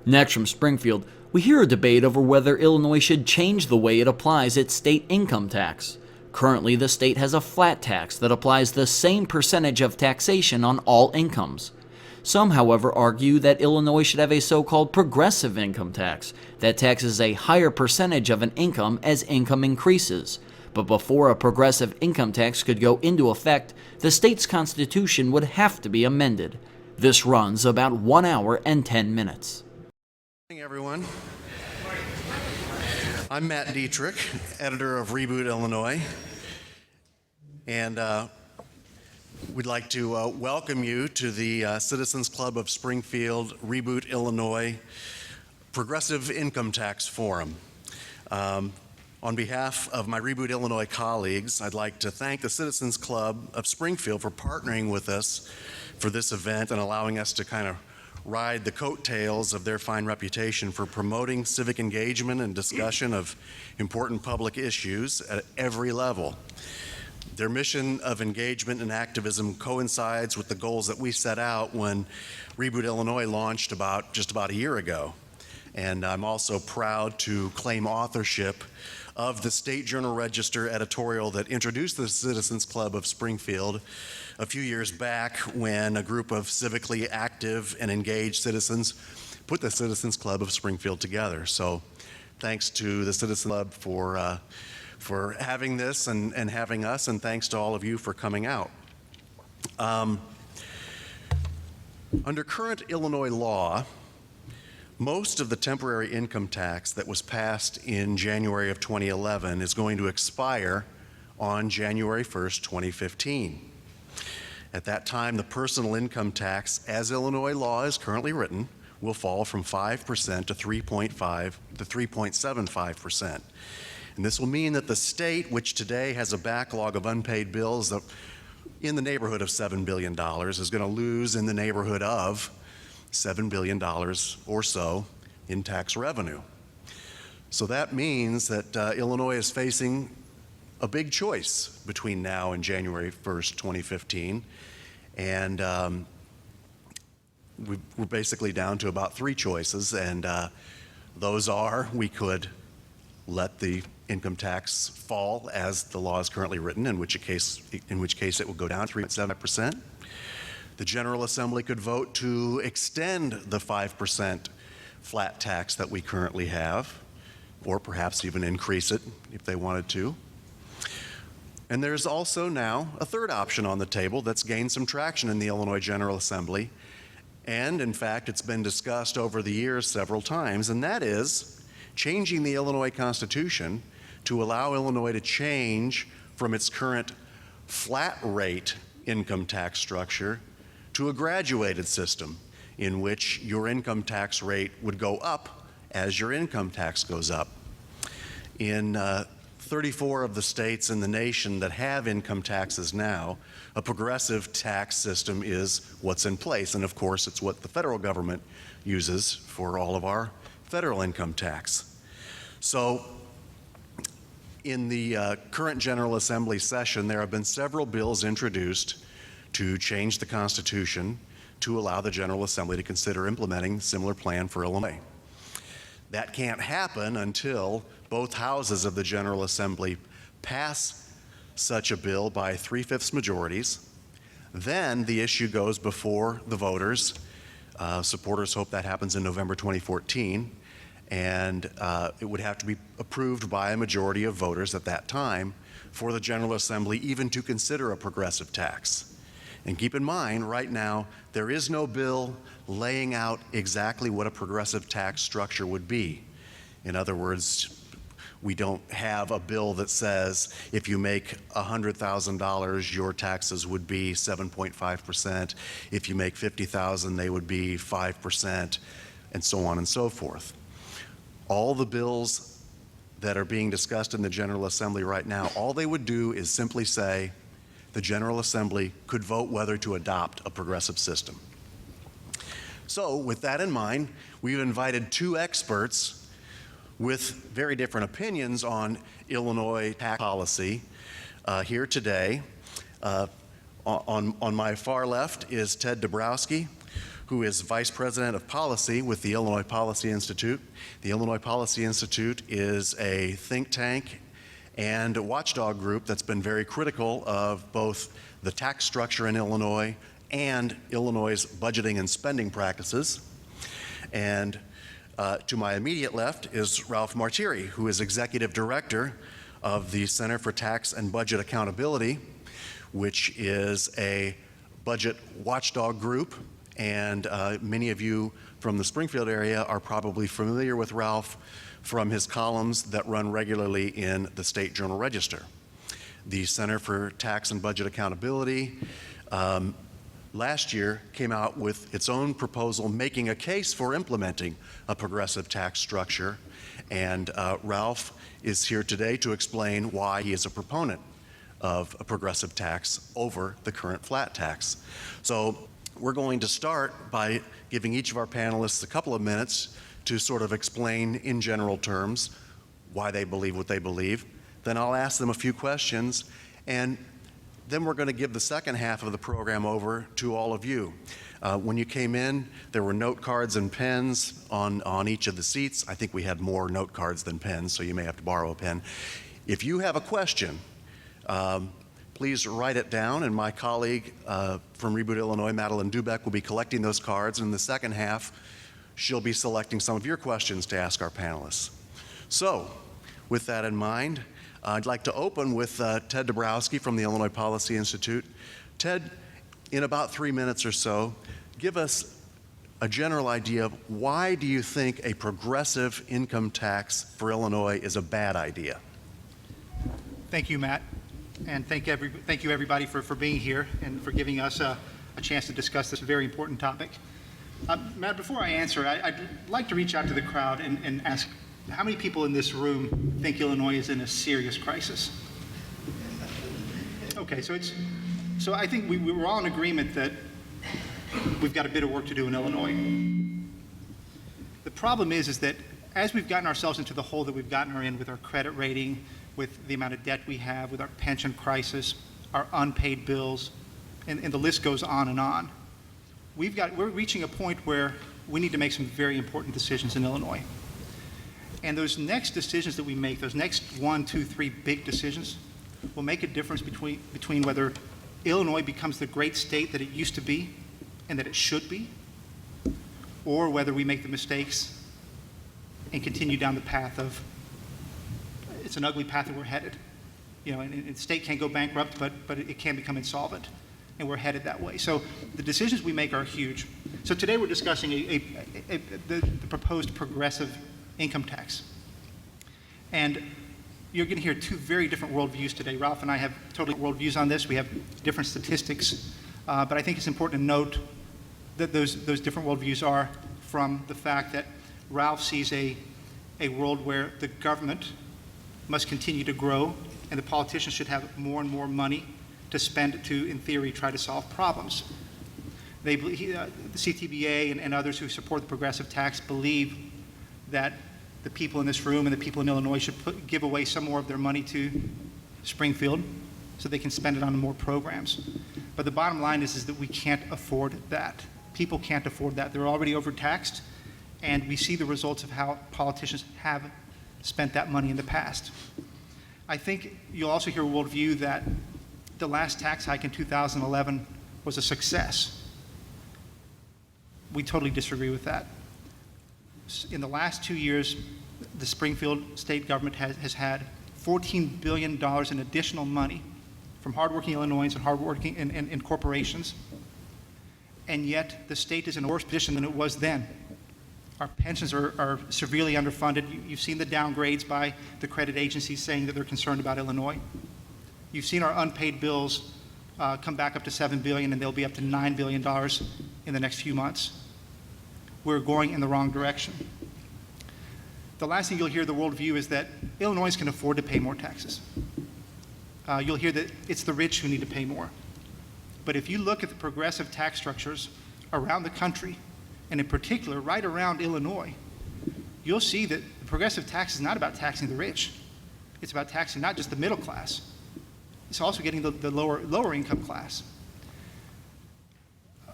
Next from Springfield, we hear a debate over whether Illinois should change the way it applies its state income tax. Currently, the state has a flat tax that applies the same percentage of taxation on all incomes. Some, however, argue that Illinois should have a so-called progressive income tax that taxes a higher percentage of an income as income increases. But before a progressive income tax could go into effect, the state's constitution would have to be amended. This runs about 1 hour and 10 minutes. Good morning, everyone. I'm Matt Dietrich, editor of Reboot Illinois, and we'd like to welcome you to the Citizens Club of Springfield Reboot Illinois Progressive Income Tax Forum. On behalf of my Reboot Illinois colleagues, I'd like to thank the Citizens Club of Springfield for partnering with us for this event and allowing us to kind of ride the coattails of their fine reputation for promoting civic engagement and discussion of important public issues at every level. Their mission of engagement and activism coincides with the goals that we set out when Reboot Illinois launched just about a year ago. And I'm also proud to claim authorship of the State Journal-Register editorial that introduced the Citizens Club of Springfield a few years back when a group of civically active and engaged citizens put the Citizens Club of Springfield together. So thanks to the Citizens Club for having this and having us, and thanks to all of you for coming out. Under current Illinois law, most of the temporary income tax that was passed in January of 2011 is going to expire on January 1st, 2015. At that time, the personal income tax, as Illinois law is currently written, will fall from 5% to 3.75%. And this will mean that the state, which today has a backlog of unpaid bills in the neighborhood of $7 billion, is going to lose in the neighborhood of $7 billion or so in tax revenue. So that means that Illinois is facing a big choice between now and January 1st, 2015. And we're basically down to about three choices. And those are, we could let the income tax fall as the law is currently written, in which case it would go down 3.7%. The General Assembly could vote to extend the 5% flat tax that we currently have, or perhaps even increase it if they wanted to. And there's also now a third option on the table that's gained some traction in the Illinois General Assembly. And in fact, it's been discussed over the years several times, and that is changing the Illinois Constitution to allow Illinois to change from its current flat rate income tax structure to a graduated system in which your income tax rate would go up as your income tax goes up. In 34 of the states in the nation that have income taxes now, a progressive tax system is what's in place. And of course, it's what the federal government uses for all of our federal income tax. So in the current General Assembly session, there have been several bills introduced to change the Constitution to allow the General Assembly to consider implementing a similar plan for Illinois. That can't happen until both houses of the General Assembly pass such a bill by 3/5 majorities. Then the issue goes before the voters. Supporters hope that happens in November 2014, and it would have to be approved by a majority of voters at that time for the General Assembly even to consider a progressive tax. And keep in mind, right now, there is no bill laying out exactly what a progressive tax structure would be. In other words, we don't have a bill that says if you make $100,000, your taxes would be 7.5%. If you make $50,000, they would be 5%, and so on and so forth. All the bills that are being discussed in the General Assembly right now, all they would do is simply say the General Assembly could vote whether to adopt a progressive system. So with that in mind, we've invited two experts with very different opinions on Illinois tax policy here today. On my far left is Ted Dabrowski, who is Vice President of Policy with the Illinois Policy Institute. The Illinois Policy Institute is a think tank and a watchdog group that's been very critical of both the tax structure in Illinois and Illinois' budgeting and spending practices. And to my immediate left is Ralph Martire, who is Executive Director of the Center for Tax and Budget Accountability, which is a budget watchdog group. And many of you from the Springfield area are probably familiar with Ralph from his columns that run regularly in the State Journal Register. The Center for Tax and Budget Accountability last year came out with its own proposal making a case for implementing a progressive tax structure. And Ralph is here today to explain why he is a proponent of a progressive tax over the current flat tax. So we're going to start by giving each of our panelists a couple of minutes to sort of explain in general terms why they believe what they believe. Then I'll ask them a few questions, and then we're going to give the second half of the program over to all of you. When you came in, there were note cards and pens on each of the seats. I think we had more note cards than pens, so you may have to borrow a pen. If you have a question, please write it down, and my colleague from Reboot Illinois, Madeline Dubeck, will be collecting those cards. And in the second half, she'll be selecting some of your questions to ask our panelists. So, with that in mind, I'd like to open with Ted Dabrowski from the Illinois Policy Institute. Ted, in about 3 minutes or so, give us a general idea of why do you think a progressive income tax for Illinois is a bad idea? Thank you, Matt. And thank you everybody for being here and for giving us a chance to discuss this very important topic. Matt, before I answer, I'd like to reach out to the crowd and ask, how many people in this room think Illinois is in a serious crisis? Okay, so I think we're all in agreement that we've got a bit of work to do in Illinois. The problem is that as we've gotten ourselves into the hole that we've gotten in with our credit rating, with the amount of debt we have, with our pension crisis, our unpaid bills, and the list goes on and on. We're reaching a point where we need to make some very important decisions in Illinois. And those next decisions that we make, those next 1, 2, 3 big decisions, will make a difference between whether Illinois becomes the great state that it used to be and that it should be, or whether we make the mistakes and continue down the path of, it's an ugly path that we're headed. You know, and the state can't go bankrupt, but it can become insolvent, and we're headed that way. So the decisions we make are huge. So today we're discussing the proposed progressive income tax. And you're going to hear two very different worldviews today. Ralph and I have totally worldviews on this. We have different statistics, but I think it's important to note that those different worldviews are from the fact that Ralph sees a world where the government must continue to grow and the politicians should have more and more money to spend to, in theory, try to solve problems. The CTBA and others who support the progressive tax believe that the people in this room and the people in Illinois should give away some more of their money to Springfield so they can spend it on more programs. But the bottom line is that we can't afford that. People can't afford that. They're already overtaxed, and we see the results of how politicians have spent that money in the past. I think you'll also hear a worldview that the last tax hike in 2011 was a success. We totally disagree with that. In the last 2 years, the Springfield state government has had $14 billion in additional money from hardworking Illinoisans and hardworking and corporations, and yet the state is in a worse position than it was then. Our pensions are severely underfunded. You've seen the downgrades by the credit agencies saying that they're concerned about Illinois. You've seen our unpaid bills come back up to $7 billion, and they'll be up to $9 billion in the next few months. We're going in the wrong direction. The last thing you'll hear the worldview is that Illinois can afford to pay more taxes. You'll hear that it's the rich who need to pay more. But if you look at the progressive tax structures around the country, and in particular right around Illinois, you'll see that the progressive tax is not about taxing the rich. It's about taxing not just the middle class. It's also getting the lower income class.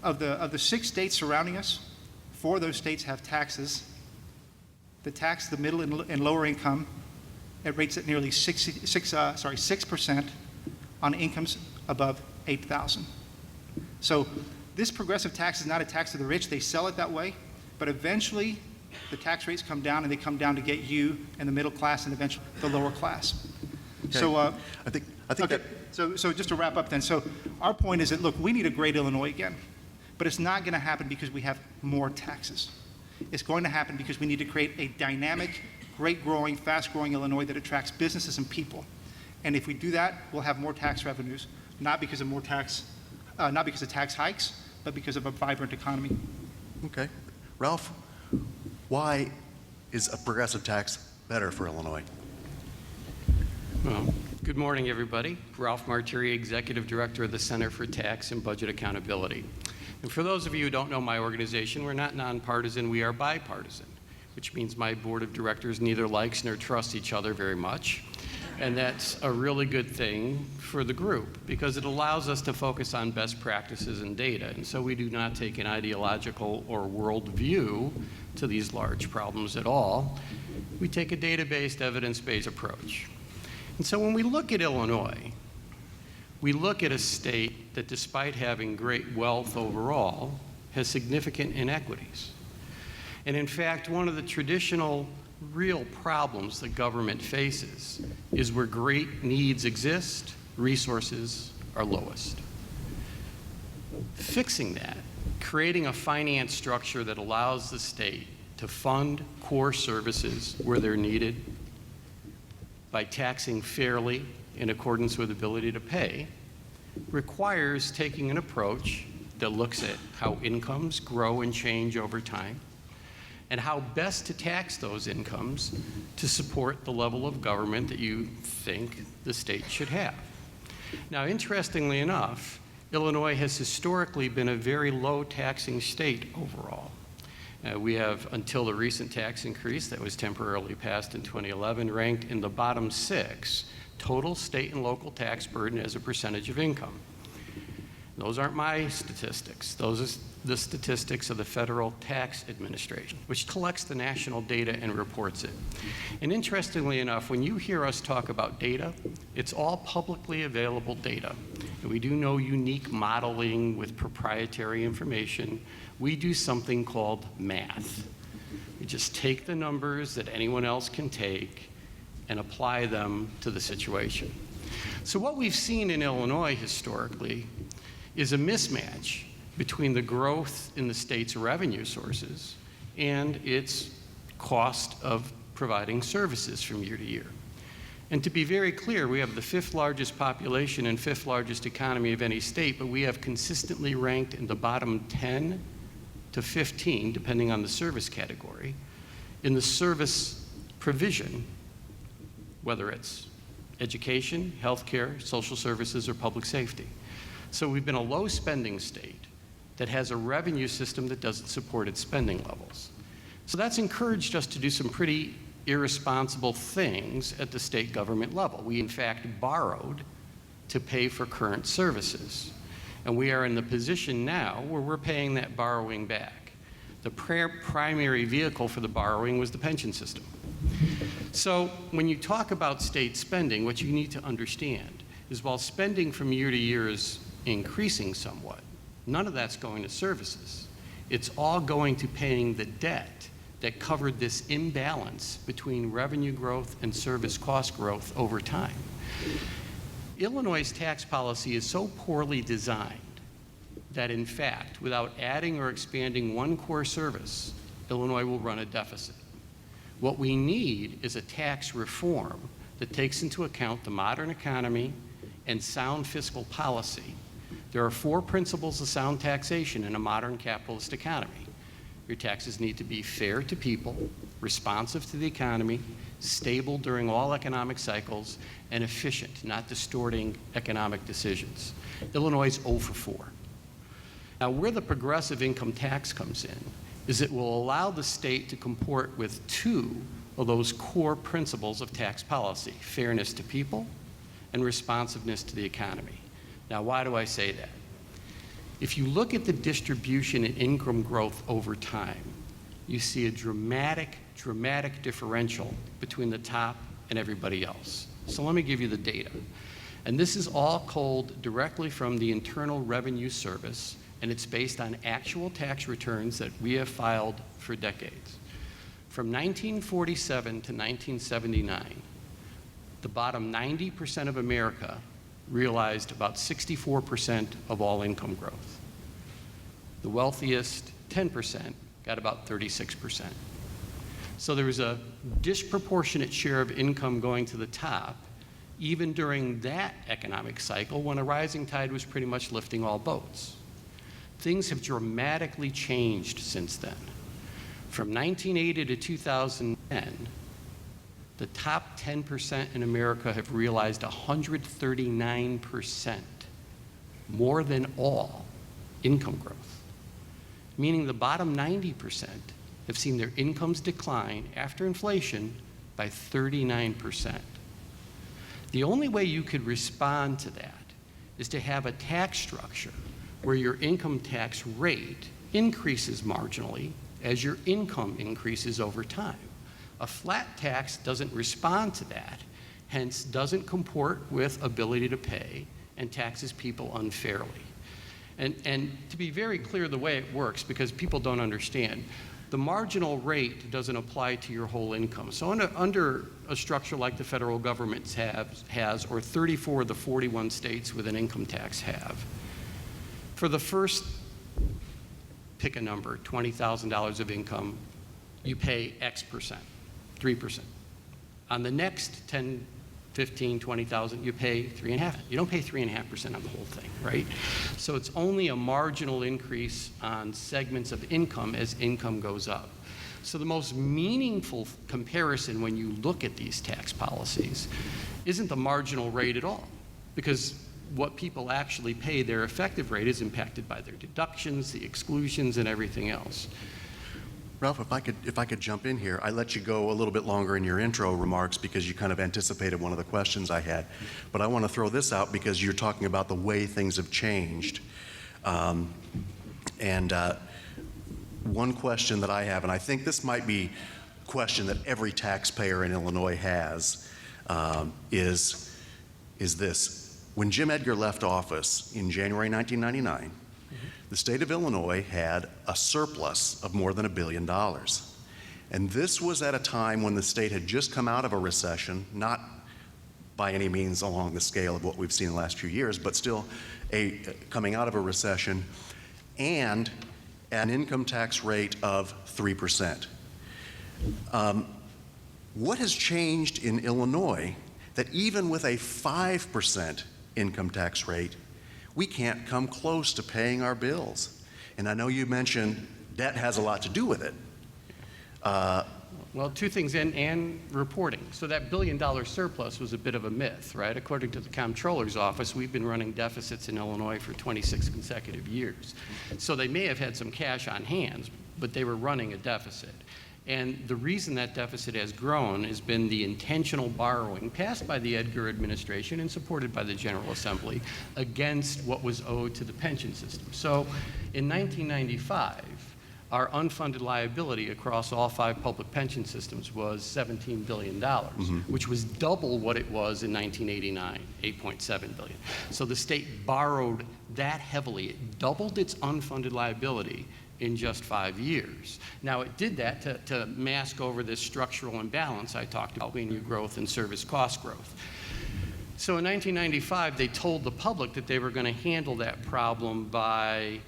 of the 6 states surrounding us, 4 of those states have taxes. The tax the middle and lower income at rates at nearly 6% on incomes above $8,000. So this progressive tax is not a tax to the rich. They sell it that way, but eventually the tax rates come down, and they come down to get you and the middle class and eventually the lower class. Okay. So I think okay. that So just to wrap up then, so our point is that, look, we need a great Illinois again, but it's not going to happen because we have more taxes. It's going to happen because we need to create a dynamic, great growing, fast growing Illinois that attracts businesses and people. And if we do that, we'll have more tax revenues, not because of tax hikes, but because of a vibrant economy. Okay. Ralph, why is a progressive tax better for Illinois? Well, good morning, everybody. Ralph Martire, Executive Director of the Center for Tax and Budget Accountability. And for those of you who don't know my organization, we're not nonpartisan, we are bipartisan, which means my board of directors neither likes nor trusts each other very much. And that's a really good thing for the group because it allows us to focus on best practices and data. And so we do not take an ideological or world view to these large problems at all. We take a data-based, evidence-based approach. And so when we look at Illinois, we look at a state that, despite having great wealth overall, has significant inequities. And in fact, one of the traditional real problems that government faces is where great needs exist, resources are lowest. Fixing that, creating a finance structure that allows the state to fund core services where they're needed by taxing fairly in accordance with ability to pay, requires taking an approach that looks at how incomes grow and change over time and how best to tax those incomes to support the level of government that you think the state should have. Now, interestingly enough, Illinois has historically been a very low taxing state overall. We have, until the recent tax increase that was temporarily passed in 2011, ranked in the bottom 6 total state and local tax burden as a percentage of income. Those aren't my statistics. Those are the statistics of the Federal Tax Administration, which collects the national data and reports it. And interestingly enough, when you hear us talk about data, it's all publicly available data. And we do no unique modeling with proprietary information. We do something called math. We just take the numbers that anyone else can take and apply them to the situation. So what we've seen in Illinois historically is a mismatch between the growth in the state's revenue sources and its cost of providing services from year to year. And to be very clear, we have the 5th largest population and 5th largest economy of any state, but we have consistently ranked in the bottom 10 to 15, depending on the service category, in the service provision, whether it's education, healthcare, social services, or public safety. So we've been a low spending state that has a revenue system that doesn't support its spending levels. So that's encouraged us to do some pretty irresponsible things at the state government level. We, in fact, borrowed to pay for current services. And we are in the position now where we're paying that borrowing back. The primary vehicle for the borrowing was the pension system. So when you talk about state spending, what you need to understand is while spending from year to year is increasing somewhat, none of that's going to services. It's all going to paying the debt that covered this imbalance between revenue growth and service cost growth over time. Illinois' tax policy is so poorly designed that, in fact, without adding or expanding one core service, Illinois will run a deficit. What we need is a tax reform that takes into account the modern economy and sound fiscal policy. There are 4 principles of sound taxation in a modern capitalist economy. Your taxes need to be fair to people, responsive to the economy, stable during all economic cycles, and efficient, not distorting economic decisions. Illinois is 0 for 4. Now, where the progressive income tax comes in is it will allow the state to comport with 2 of those core principles of tax policy: fairness to people and responsiveness to the economy. Now, why do I say that? If you look at the distribution and income growth over time, you see a dramatic differential between the top and everybody else. So let me give you the data. And this is all culled directly from the Internal Revenue Service, and it's based on actual tax returns that we have filed for decades. From 1947 to 1979, the bottom 90% of America realized about 64% of all income growth. The wealthiest 10% got about 36%. So there was a disproportionate share of income going to the top, even during that economic cycle when a rising tide was pretty much lifting all boats. Things have dramatically changed since then. From 1980 to 2010, the top 10% in America have realized 139% more than all income growth, meaning the bottom 90% have seen their incomes decline after inflation by 39%. The only way you could respond to that is to have a tax structure where your income tax rate increases marginally as your income increases over time. A flat tax doesn't respond to that, hence doesn't comport with ability to pay and taxes people unfairly. And to be very clear the way it works, because people don't understand, the marginal rate doesn't apply to your whole income. So under a structure like the federal government has, or 34 of the 41 states with an income tax have, for the first, pick a number, $20,000 of income, you pay X percent, 3%. On the next 10, 15, 20,000, you pay 3.5%. You don't pay 3.5% on the whole thing, right? So it's only a marginal increase on segments of income as income goes up. So the most meaningful comparison when you look at these tax policies isn't the marginal rate at all, because what people actually pay, their effective rate, is impacted by their deductions, the exclusions, and everything else. Ralph, if I could jump in here. I let you go a little bit longer in your intro remarks because you kind of anticipated one of the questions I had. But I want to throw this out because you're talking about the way things have changed. One question that I have, and I think this might be a question that every taxpayer in Illinois has, is this. When Jim Edgar left office in January 1999, the state of Illinois had a surplus of more than $1 billion. And this was at a time when the state had just come out of a recession, not by any means along the scale of what we've seen in the last few years, but still coming out of a recession, and an income tax rate of 3%. What has changed in Illinois that even with a 5% income tax rate, we can't come close to paying our bills? And I know you mentioned debt has a lot to do with it. Well, two things, and reporting. So that $1 billion surplus was a bit of a myth, right? According to the comptroller's office, we've been running deficits in Illinois for 26 consecutive years. So they may have had some cash on hand, but they were running a deficit. And the reason that deficit has grown has been the intentional borrowing passed by the Edgar administration and supported by the General Assembly against what was owed to the pension system. So in 1995, our unfunded liability across all 5 public pension systems was $17 billion, which was double what it was in 1989, $8.7 billion. So the state borrowed that heavily. It doubled its unfunded liability in just 5 years. Now, it did that to mask over this structural imbalance I talked about between revenue growth and service cost growth. So in 1995, they told the public that they were going to handle that problem by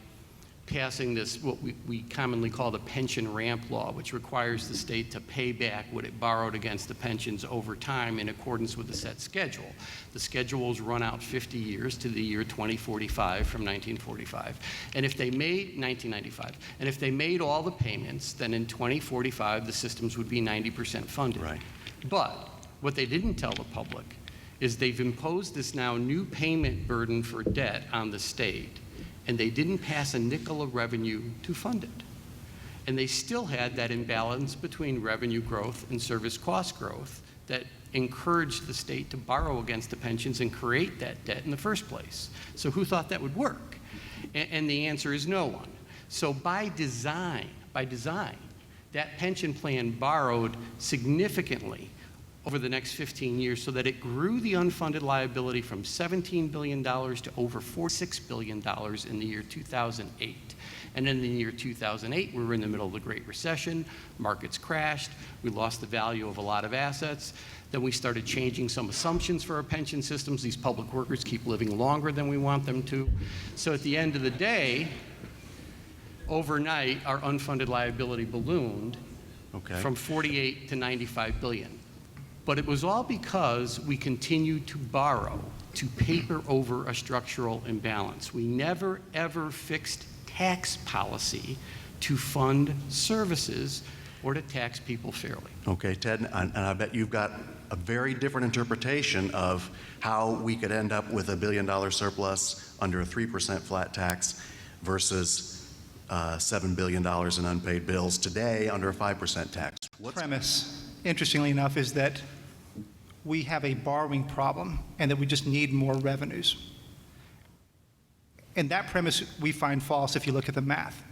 passing this, what we commonly call the pension ramp law, which requires the state to pay back what it borrowed against the pensions over time in accordance with the set schedule. The schedules run out 50 years to the year 2045 from 1945. And if they made 1995, and if they made all the payments, then in 2045 the systems would be 90% funded. Right. But what they didn't tell the public is they've imposed this now new payment burden for debt on the state, and they didn't pass a nickel of revenue to fund it. And they still had that imbalance between revenue growth and service cost growth that encouraged the state to borrow against the pensions and create that debt in the first place. So who thought that would work? And the answer is no one. So by design, that pension plan borrowed significantly over the next 15 years so that it grew the unfunded liability from $17 billion to over $46 billion in the year 2008. And in the year 2008, we were in the middle of the Great Recession, markets crashed, we lost the value of a lot of assets. Then we started changing some assumptions for our pension systems. These public workers keep living longer than we want them to. So at the end of the day, overnight, our unfunded liability ballooned from 48 to 95 billion. But it was all because we continued to borrow to paper over a structural imbalance. We never, ever fixed tax policy to fund services or to tax people fairly. Okay, Ted, and I bet you've got a very different interpretation of how we could end up with $1 billion surplus under a 3% flat tax versus $7 billion in unpaid bills today under a 5% tax. The premise, interestingly enough, is that we have a borrowing problem and that we just need more revenues. And that premise we find false if you look at the math.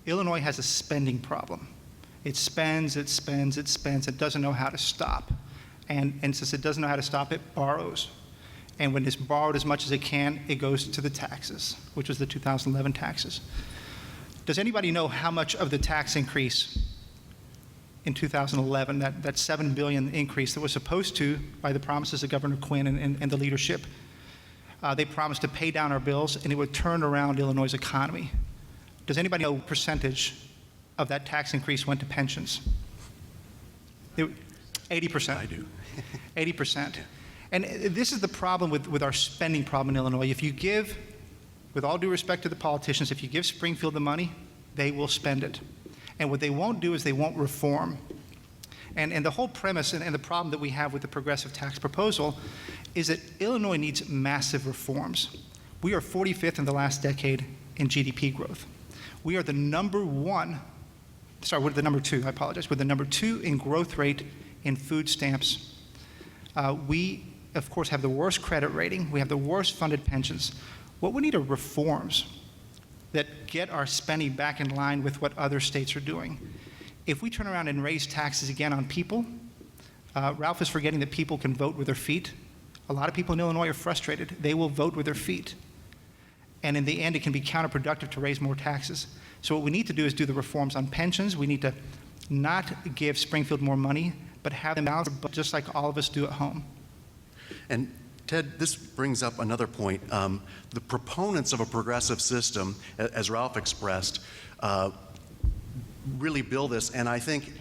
Illinois has a spending problem. It spends, it spends, it spends, it doesn't know how to stop. And since it doesn't know how to stop, it borrows. And when it's borrowed as much as it can, it goes to the taxes, which was the 2011 taxes. Does anybody know how much of the tax increase in 2011, that $7 billion increase that was supposed to, by the promises of Governor Quinn and the leadership, they promised to pay down our bills and it would turn around Illinois' economy? Does anybody know what percentage of that tax increase went to pensions? 80%. I do. 80%. And this is the problem with our spending problem in Illinois. If you give, with all due respect to the politicians, if you give Springfield the money, they will spend it. And what they won't do is they won't reform. And the whole premise and the problem that we have with the progressive tax proposal is that Illinois needs massive reforms. We are 45th in the last decade in GDP growth. We are the number one, sorry, we're the number two, I apologize. We're the number two in growth rate in food stamps. We, of course, have the worst credit rating. We have the worst funded pensions. What we need are reforms that get our spending back in line with what other states are doing. If we turn around and raise taxes again on people, Ralph is forgetting that people can vote with their feet. A lot of people in Illinois are frustrated. They will vote with their feet. And in the end, it can be counterproductive to raise more taxes. So what we need to do is do the reforms on pensions. We need to not give Springfield more money, but have them balance, just like all of us do at home. And Ted, this brings up another point. The proponents of a progressive system, as Ralph expressed, really bill this, and I think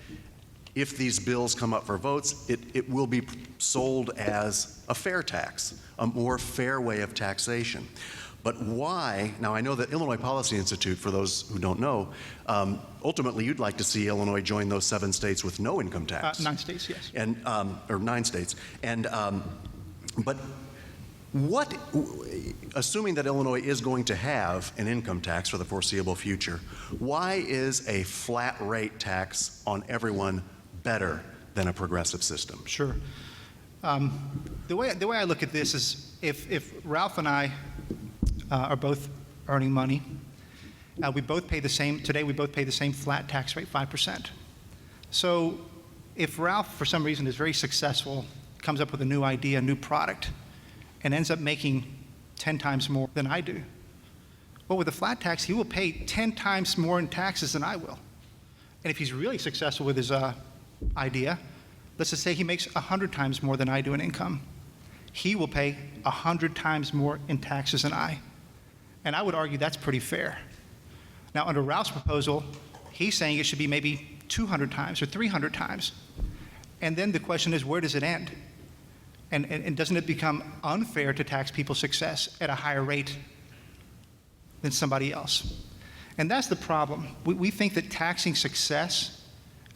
if these bills come up for votes, it will be sold as a fair tax, a more fair way of taxation. But why? Now, I know that Illinois Policy Institute, for those who don't know, ultimately you'd like to see Illinois join those 7 states with no income tax. 9 states, yes. And, or 9 states. And, but what, assuming that Illinois is going to have an income tax for the foreseeable future, why is a flat rate tax on everyone better than a progressive system? Sure. The way I look at this is if Ralph and I are both earning money, we both pay the same, today we both pay the same flat tax rate, 5%. So if Ralph, for some reason, is very successful, comes up with a new idea, a new product, and ends up making 10 times more than I do, well, with a flat tax, he will pay 10 times more in taxes than I will. And if he's really successful with his idea, let's just say he makes 100 times more than I do in income, he will pay 100 times more in taxes than I. And I would argue that's pretty fair. Now, under Ralph's proposal, he's saying it should be maybe 200 times or 300 times. And then the question is, where does it end? And doesn't it become unfair to tax people's success at a higher rate than somebody else? And that's the problem. We think that taxing success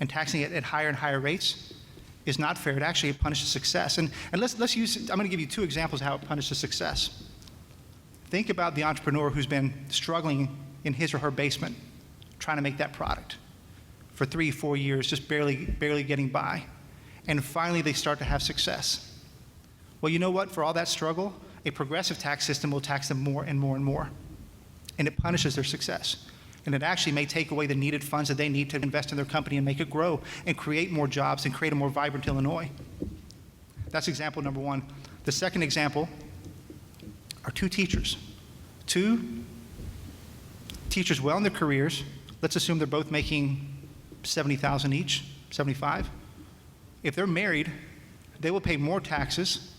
and taxing it at higher and higher rates is not fair. It actually punishes success. And let's use, I'm going to give you 2 examples of how it punishes success. Think about the entrepreneur who's been struggling in his or her basement trying to make that product for 3-4 years, just barely getting by. And finally they start to have success. Well, you know what? For all that struggle, a progressive tax system will tax them more and more and more. and it punishes their success. And it actually may take away the needed funds that they need to invest in their company and make it grow and create more jobs and create a more vibrant Illinois. That's example number one. The second example are two teachers. Two teachers well in their careers. Let's assume they're both making $70,000 each, 75. If they're married, they will pay more taxes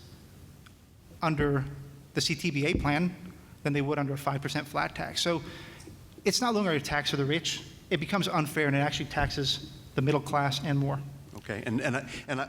under the CTBA plan than they would under a 5% flat tax. So it's not longer a tax for the rich. It becomes unfair, and it actually taxes the middle class and more. Okay, and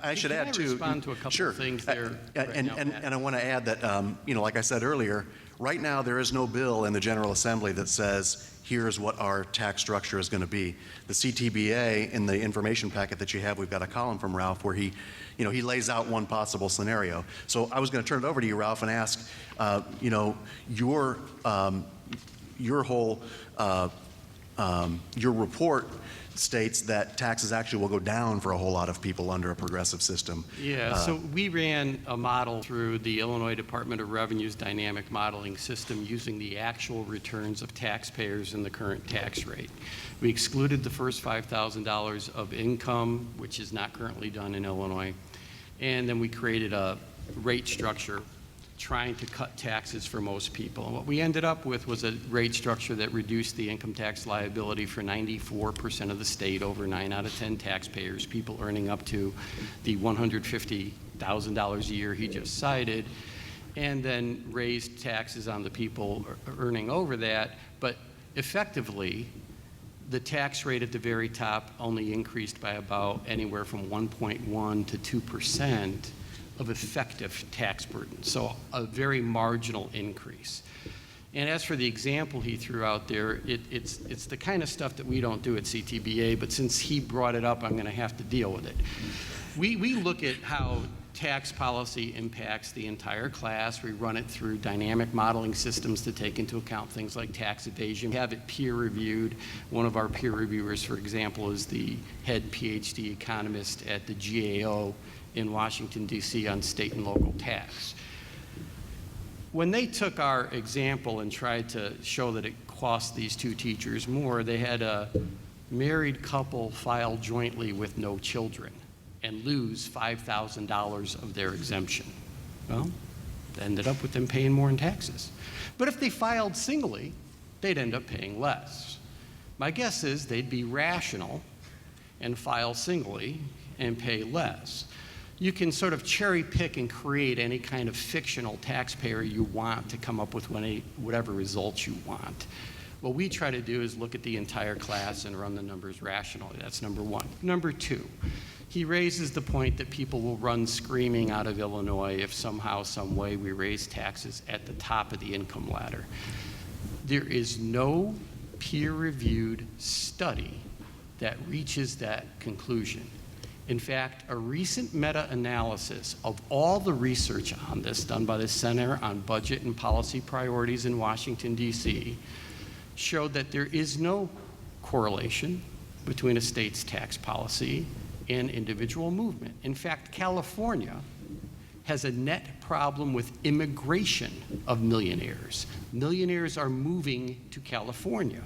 I should add too. Can I respond to a couple sure. of things there? And I want to add that, like I said earlier, right now there is no bill in the General Assembly that says, here's what our tax structure is going to be. The CTBA, in the information packet that you have, we've got a column from Ralph where he lays out one possible scenario. So I was going to turn it over to you, Ralph, and ask, your report states that taxes actually will go down for a whole lot of people under a progressive system. Yeah, so we ran a model through the Illinois Department of Revenue's dynamic modeling system using the actual returns of taxpayers in the current tax rate. We excluded the first $5,000 of income, which is not currently done in Illinois, and then we created a rate structure trying to cut taxes for most people. And what we ended up with was a rate structure that reduced the income tax liability for 94% of the state, over 9 out of 10 taxpayers, people earning up to the $150,000 a year he just cited, and then raised taxes on the people earning over that. But effectively, the tax rate at the very top only increased by about anywhere from 1.1 to 2% of effective tax burden, so a very marginal increase. And as for the example he threw out there, it's the kind of stuff that we don't do at CTBA, but since he brought it up, I'm going to have to deal with it. We look at how tax policy impacts the entire class. We run it through dynamic modeling systems to take into account things like tax evasion. We have it peer reviewed. One of our peer reviewers, for example, is the head PhD economist at the GAO in Washington, D.C. on state and local tax. When they took our example and tried to show that it cost these two teachers more, they had a married couple file jointly with no children and lose $5,000 of their exemption. Well, it ended up with them paying more in taxes. But if they filed singly, they'd end up paying less. My guess is they'd be rational and file singly and pay less. You can sort of cherry pick and create any kind of fictional taxpayer you want to come up with whatever results you want. What we try to do is look at the entire class and run the numbers rationally. That's number one. Number two, he raises the point that people will run screaming out of Illinois if somehow, some way we raise taxes at the top of the income ladder. There is no peer-reviewed study that reaches that conclusion. In fact, a recent meta-analysis of all the research on this done by the Center on Budget and Policy Priorities in Washington, D.C., showed that there is no correlation between a state's tax policy and individual movement. In fact, California has a net problem with immigration of millionaires. Millionaires are moving to California.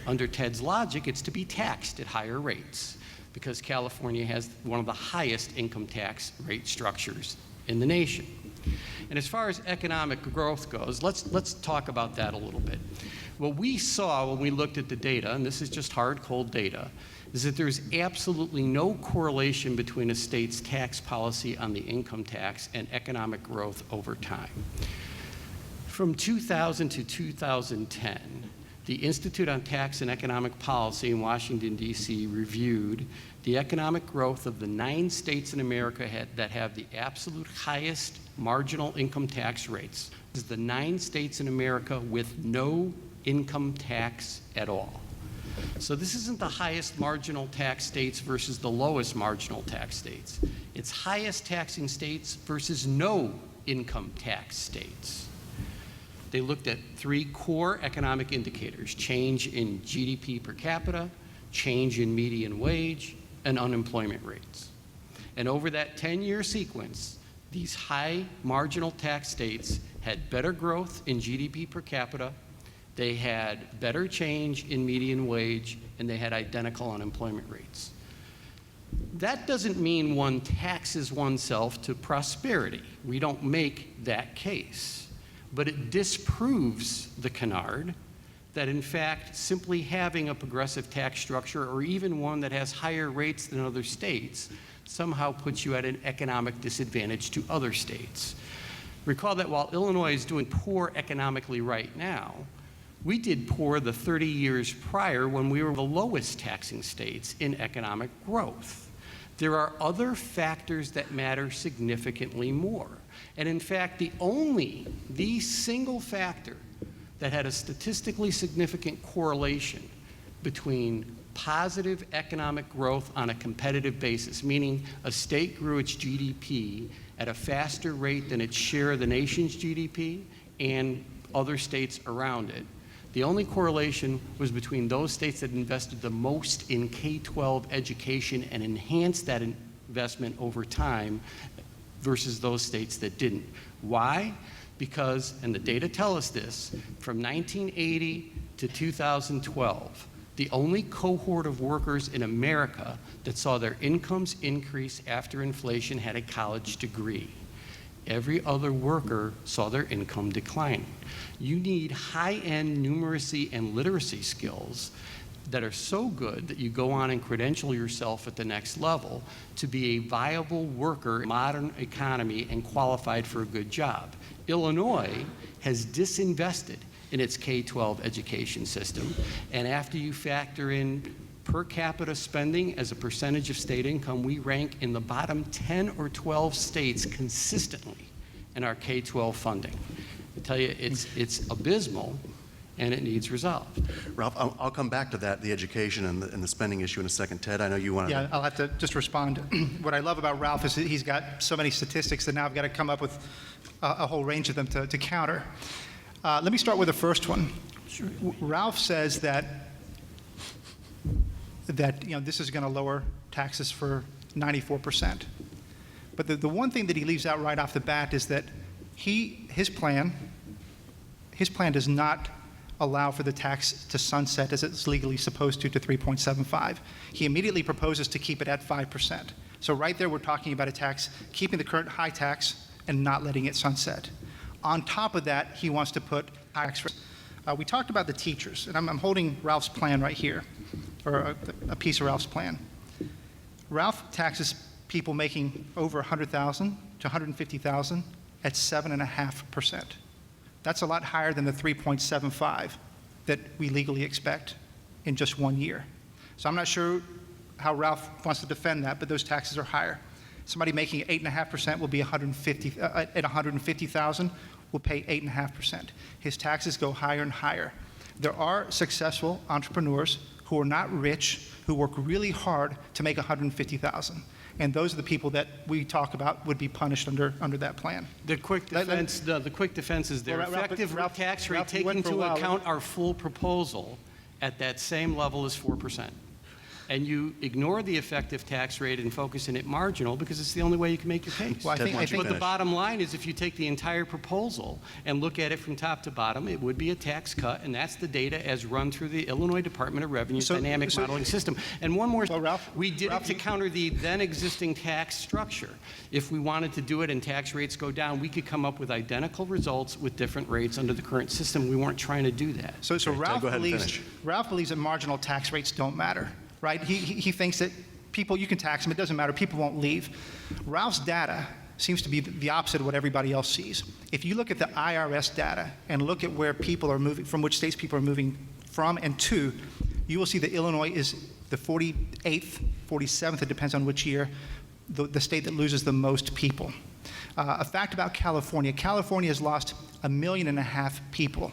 Under Ted's logic, it's to be taxed at higher rates, because California has one of the highest income tax rate structures in the nation. And as far as economic growth goes, let's talk about that a little bit. What we saw when we looked at the data, and this is just hard, cold data, is that there's absolutely no correlation between a state's tax policy on the income tax and economic growth over time. From 2000 to 2010, the Institute on Tax and Economic Policy in Washington, D.C. reviewed the economic growth of the 9 states in America that have the absolute highest marginal income tax rates. This is the 9 states in America with no income tax at all. So this isn't the highest marginal tax states versus the lowest marginal tax states. It's highest taxing states versus no income tax states. They looked at 3 core economic indicators: change in GDP per capita, change in median wage, and unemployment rates. And over that 10-year sequence, these high marginal tax states had better growth in GDP per capita They had better change in median wage, and they had identical unemployment rates. That doesn't mean one taxes oneself to prosperity. We don't make that case. But it disproves the canard that, in fact, simply having a progressive tax structure, or even one that has higher rates than other states, somehow puts you at an economic disadvantage to other states. Recall that while Illinois is doing poor economically right now, we did poor the 30 years prior when we were the lowest taxing states in economic growth. There are other factors that matter significantly more. And in fact, the single factor that had a statistically significant correlation between positive economic growth on a competitive basis, meaning a state grew its GDP at a faster rate than its share of the nation's GDP and other states around it. The only correlation was between those states that invested the most in K-12 education and enhanced that investment over time versus those states that didn't. Why? Because, and the data tell us this, from 1980 to 2012, the only cohort of workers in America that saw their incomes increase after inflation had a college degree. Every other worker saw their income decline. You need high-end numeracy and literacy skills that are so good that you go on and credential yourself at the next level to be a viable worker in a modern economy and qualified for a good job. Illinois has disinvested in its K-12 education system, and after you factor in per capita spending as a percentage of state income, we rank in the bottom 10 or 12 states consistently in our K-12 funding. I tell you, it's abysmal, and it needs resolved. Ralph, I'll come back to that, the education and the spending issue in a second. Ted, I know you want to... Yeah, I'll have to just respond. What I love about Ralph is that he's got so many statistics that now I've got to come up with a whole range of them to counter. Let me start with the first one. Sure. Ralph says that this is going to lower taxes for 94%. But the one thing that he leaves out right off the bat is that his plan does not allow for the tax to sunset as it's legally supposed to 3.75. He immediately proposes to keep it at 5%. So right there we're talking about a tax, keeping the current high tax and not letting it sunset. On top of that, he wants to put tax rates. We talked about the teachers, and I'm holding Ralph's plan right here, or a piece of Ralph's plan. Ralph taxes people making over 100,000 to 150,000 at 7.5%. That's a lot higher than the 3.75 that we legally expect in just 1 year. So I'm not sure how Ralph wants to defend that, but those taxes are higher. Somebody making 8.5% will be at 150,000 will pay 8.5%. His taxes go higher and higher. There are successful entrepreneurs who are not rich, who work really hard to make 150,000. And those are the people that we talk about would be punished under that plan. The quick defense, the quick defense is their effective tax rate, taking into account our full proposal at that same level is 4%. And you ignore the effective tax rate and focus in it marginal because it's the only way you can make your case. Well, I think but the bottom line is if you take the entire proposal and look at it from top to bottom, it would be a tax cut, and that's the data as run through the Illinois Department of Revenue's dynamic modeling system. And one more, Ralph, we did it to counter the then existing tax structure. If we wanted to do it and tax rates go down, we could come up with identical results with different rates under the current system. We weren't trying to do that. So Ralph believes that marginal tax rates don't matter. Right? He thinks that people, you can tax them, it doesn't matter, people won't leave. Ralph's data seems to be the opposite of what everybody else sees. If you look at the IRS data and look at where people are moving, from which states people are moving from and to, you will see that Illinois is the 48th, 47th, it depends on which year, the state that loses the most people. A fact about California, California has lost 1.5 million people,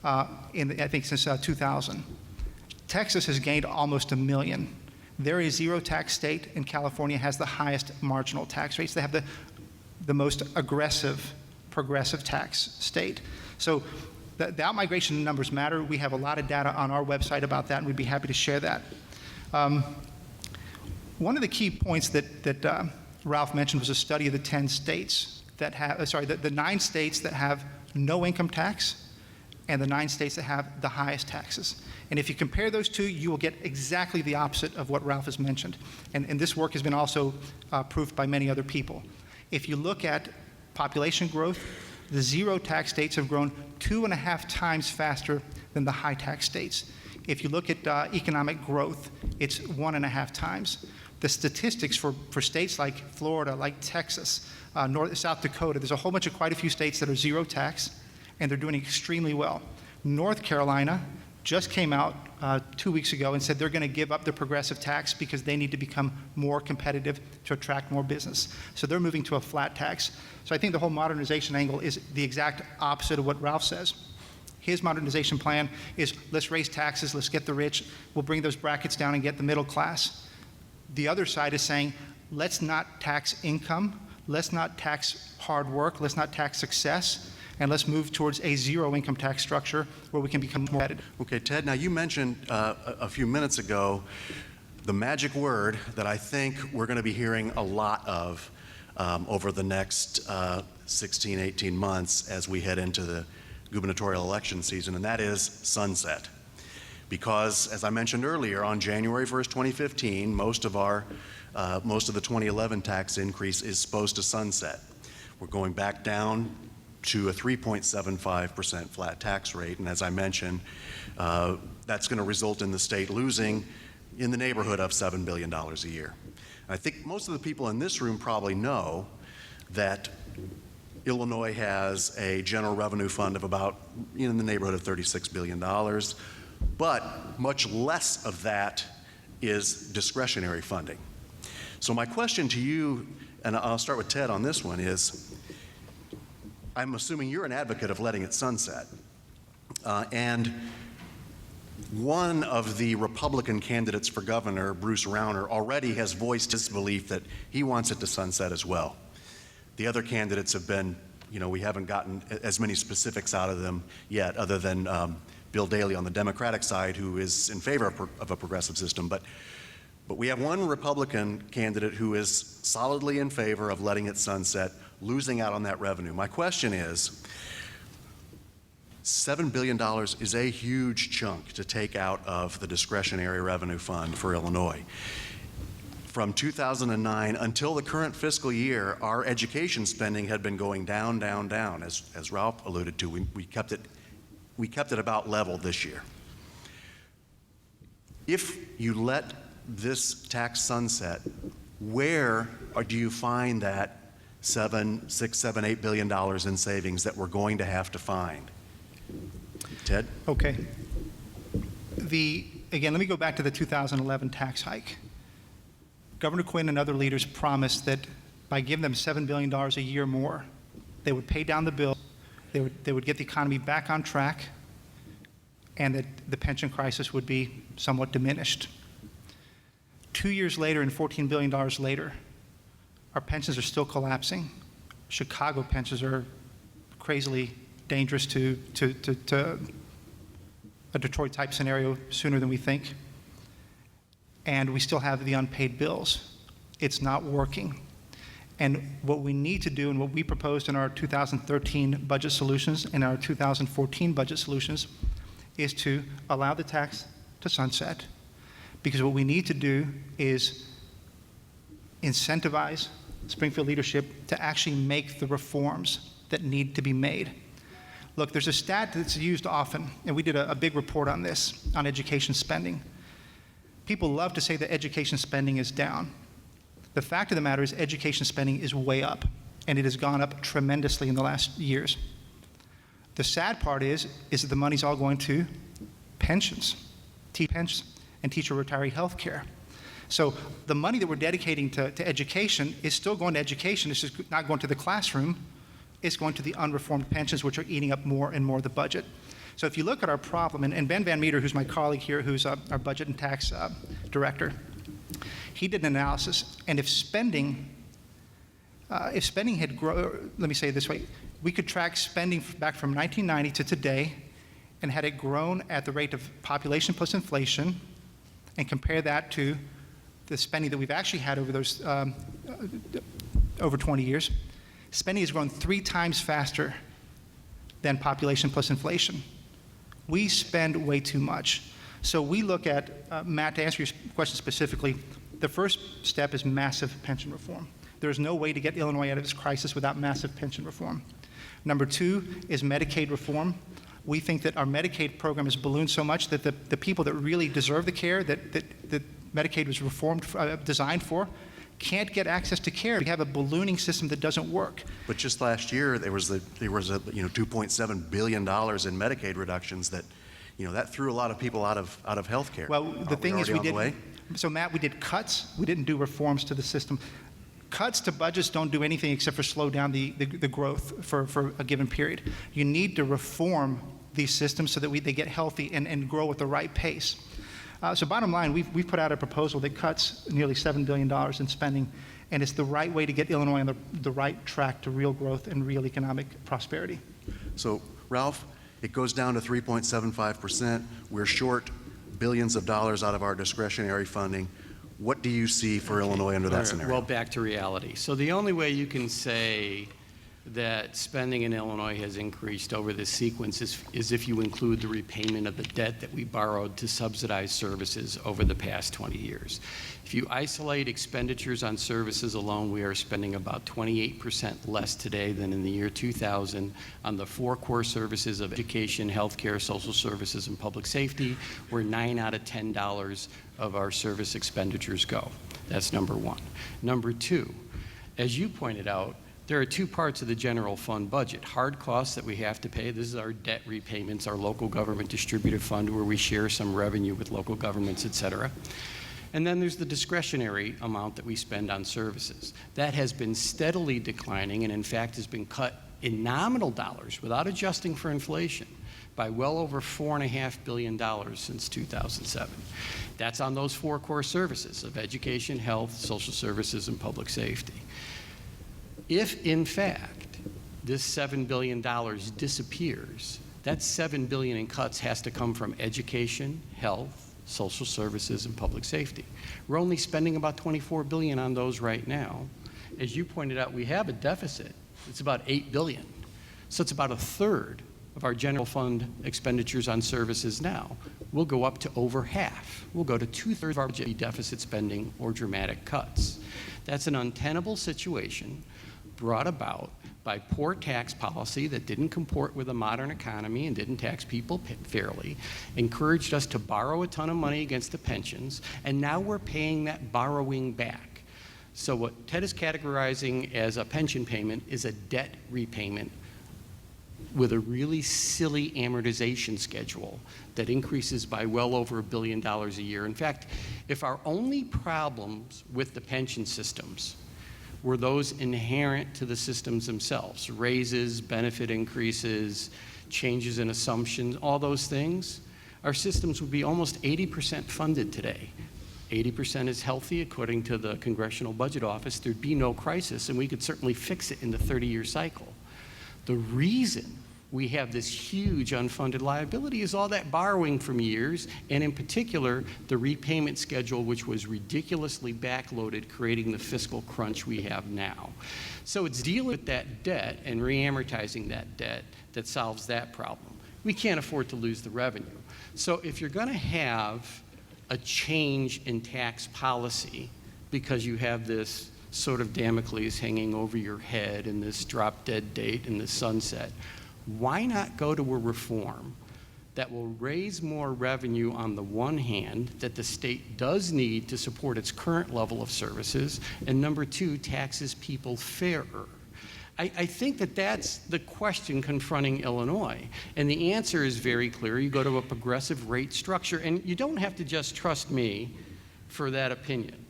I think since 2000. Texas has gained almost 1 million. They're a zero tax state, and California has the highest marginal tax rates. They have the most aggressive, progressive tax state. So the outmigration numbers matter. We have a lot of data on our website about that, and we'd be happy to share that. One of the key points that Ralph mentioned was a study of the 10 states that have, the 9 states that have no income tax and the 9 states that have the highest taxes. And if you compare those two, you will get exactly the opposite of what Ralph has mentioned. And this work has been also proved by many other people. If you look at population growth, the zero tax states have grown 2.5 times faster than the high tax states. If you look at economic growth, it's 1.5 times. The statistics for states like Florida, like Texas, South Dakota, there's a whole bunch of quite a few states that are zero tax, and they're doing extremely well. North Carolina just came out 2 weeks ago and said they're going to give up the progressive tax because they need to become more competitive to attract more business. So they're moving to a flat tax. So I think the whole modernization angle is the exact opposite of what Ralph says. His modernization plan is let's raise taxes, let's get the rich, we'll bring those brackets down and get the middle class. The other side is saying let's not tax income, let's not tax hard work, let's not tax success, and let's move towards a zero income tax structure where we can become more competitive. Okay, Ted, now you mentioned a few minutes ago the magic word that I think we're going to be hearing a lot of over the next 16, 18 months as we head into the gubernatorial election season, and that is sunset. Because, as I mentioned earlier, on January 1st, 2015, most of the 2011 tax increase is supposed to sunset. We're going back down to a 3.75% flat tax rate, and as I mentioned, that's going to result in the state losing in the neighborhood of $7 billion a year. And I think most of the people in this room probably know that Illinois has a general revenue fund of about in the neighborhood of $36 billion, but much less of that is discretionary funding. So my question to you, and I'll start with Ted on this one, is I'm assuming you're an advocate of letting it sunset. And one of the Republican candidates for governor, Bruce Rauner, already has voiced his belief that he wants it to sunset as well. The other candidates have been, we haven't gotten as many specifics out of them yet, other than Bill Daley on the Democratic side, who is in favor of a progressive system. But we have one Republican candidate who is solidly in favor of letting it sunset, losing out on that revenue. My question is, $7 billion is a huge chunk to take out of the discretionary revenue fund for Illinois. From 2009 until the current fiscal year, our education spending had been going down, down, down. As Ralph alluded to, we kept it about level this year. If you let this tax sunset, where do you find that $6, $7, $8 billion in savings that we're going to have to find? Ted? Okay. Again, let me go back to the 2011 tax hike. Governor Quinn and other leaders promised that by giving them $7 billion a year more, they would pay down the bill, they would get the economy back on track, and that the pension crisis would be somewhat diminished. 2 years later and $14 billion later, our pensions are still collapsing. Chicago pensions are crazily dangerous to a Detroit-type scenario sooner than we think. And we still have the unpaid bills. It's not working. And what we need to do, and what we proposed in our 2013 budget solutions and our 2014 budget solutions, is to allow the tax to sunset. Because what we need to do is incentivize Springfield leadership to actually make the reforms that need to be made. Look, there's a stat that's used often, and we did a big report on this, on education spending. People love to say that education spending is down. The fact of the matter is education spending is way up, and it has gone up tremendously in the last years. The sad part is that the money's all going to pensions, and teacher retiree health care. So the money that we're dedicating to education is still going to education. It's just not going to the classroom. It's going to the unreformed pensions, which are eating up more and more of the budget. So if you look at our problem, and Ben Van Meter, who's my colleague here, who's our budget and tax director, he did an analysis, and if spending had grown, let me say it this way, we could track spending back from 1990 to today, and had it grown at the rate of population plus inflation, and compare that to the spending that we've actually had over those over 20 years, spending has grown 3 times faster than population plus inflation. We spend way too much. So we look at, Matt, to answer your question specifically, the first step is massive pension reform. There's no way to get Illinois out of this crisis without massive pension reform. Number two is Medicaid reform. We think that our Medicaid program has ballooned so much that the people that really deserve the care that Medicaid was designed for can't get access to care. We have a ballooning system that doesn't work. But just last year, there was $2.7 billion in Medicaid reductions that, that threw a lot of people out of health care. Well, the thing is, so Matt, we did cuts. We didn't do reforms to the system. Cuts to budgets don't do anything except for slow down the growth for a given period. You need to reform these systems so that they get healthy and grow at the right pace. So bottom line, we've put out a proposal that cuts nearly $7 billion in spending, and it's the right way to get Illinois on the right track to real growth and real economic prosperity. So, Ralph, it goes down to 3.75%. We're short billions of dollars out of our discretionary funding. What do you see for Illinois under that scenario? Well, back to reality. So the only way you can say that spending in Illinois has increased over this sequence is if you include the repayment of the debt that we borrowed to subsidize services over the past 20 years. If you isolate expenditures on services alone, we are spending about 28% less today than in the year 2000 on the four core services of education, healthcare, social services, and public safety, where 9 out of $10 of our service expenditures go. That's number one. Number two, as you pointed out, there are two parts of the general fund budget. Hard costs that we have to pay. This is our debt repayments, our local government distributive fund where we share some revenue with local governments, et cetera. And then there's the discretionary amount that we spend on services. That has been steadily declining and in fact has been cut in nominal dollars without adjusting for inflation by well over $4.5 billion since 2007. That's on those four core services of education, health, social services, and public safety. If, in fact, this $7 billion disappears, that $7 billion in cuts has to come from education, health, social services, and public safety. We're only spending about $24 billion on those right now. As you pointed out, we have a deficit. It's about $8 billion. So it's about a third of our general fund expenditures on services now. We'll go up to over half. We'll go to 2/3 of our deficit spending or dramatic cuts. That's an untenable situation brought about by poor tax policy that didn't comport with a modern economy and didn't tax people fairly, encouraged us to borrow a ton of money against the pensions, and now we're paying that borrowing back. So what Ted is categorizing as a pension payment is a debt repayment with a really silly amortization schedule that increases by well over $1 billion a year. In fact, if our only problems with the pension systems were those inherent to the systems themselves, raises, benefit increases, changes in assumptions, all those things, our systems would be almost 80% funded today. 80% is healthy, according to the Congressional Budget Office. There'd be no crisis, and we could certainly fix it in the 30-year cycle. The reason we have this huge unfunded liability is all that borrowing from years, and in particular, the repayment schedule, which was ridiculously backloaded, creating the fiscal crunch we have now. So it's dealing with that debt and re-amortizing that debt that solves that problem. We can't afford to lose the revenue. So if you're going to have a change in tax policy because you have this sort of Damocles hanging over your head and this drop-dead date and this sunset, why not go to a reform that will raise more revenue on the one hand that the state does need to support its current level of services, and number two, taxes people fairer? I think that that's the question confronting Illinois. And the answer is very clear. You go to a progressive rate structure, and you don't have to just trust me for that opinion.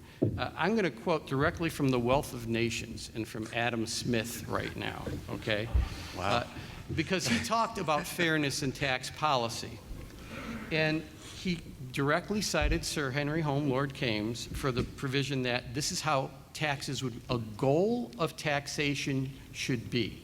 I'm going to quote directly from The Wealth of Nations and from Adam Smith right now, okay? Wow. Because he talked about fairness in tax policy. And he directly cited Sir Henry Home, Lord Kames, for the provision that this is how taxes would, a goal of taxation should be,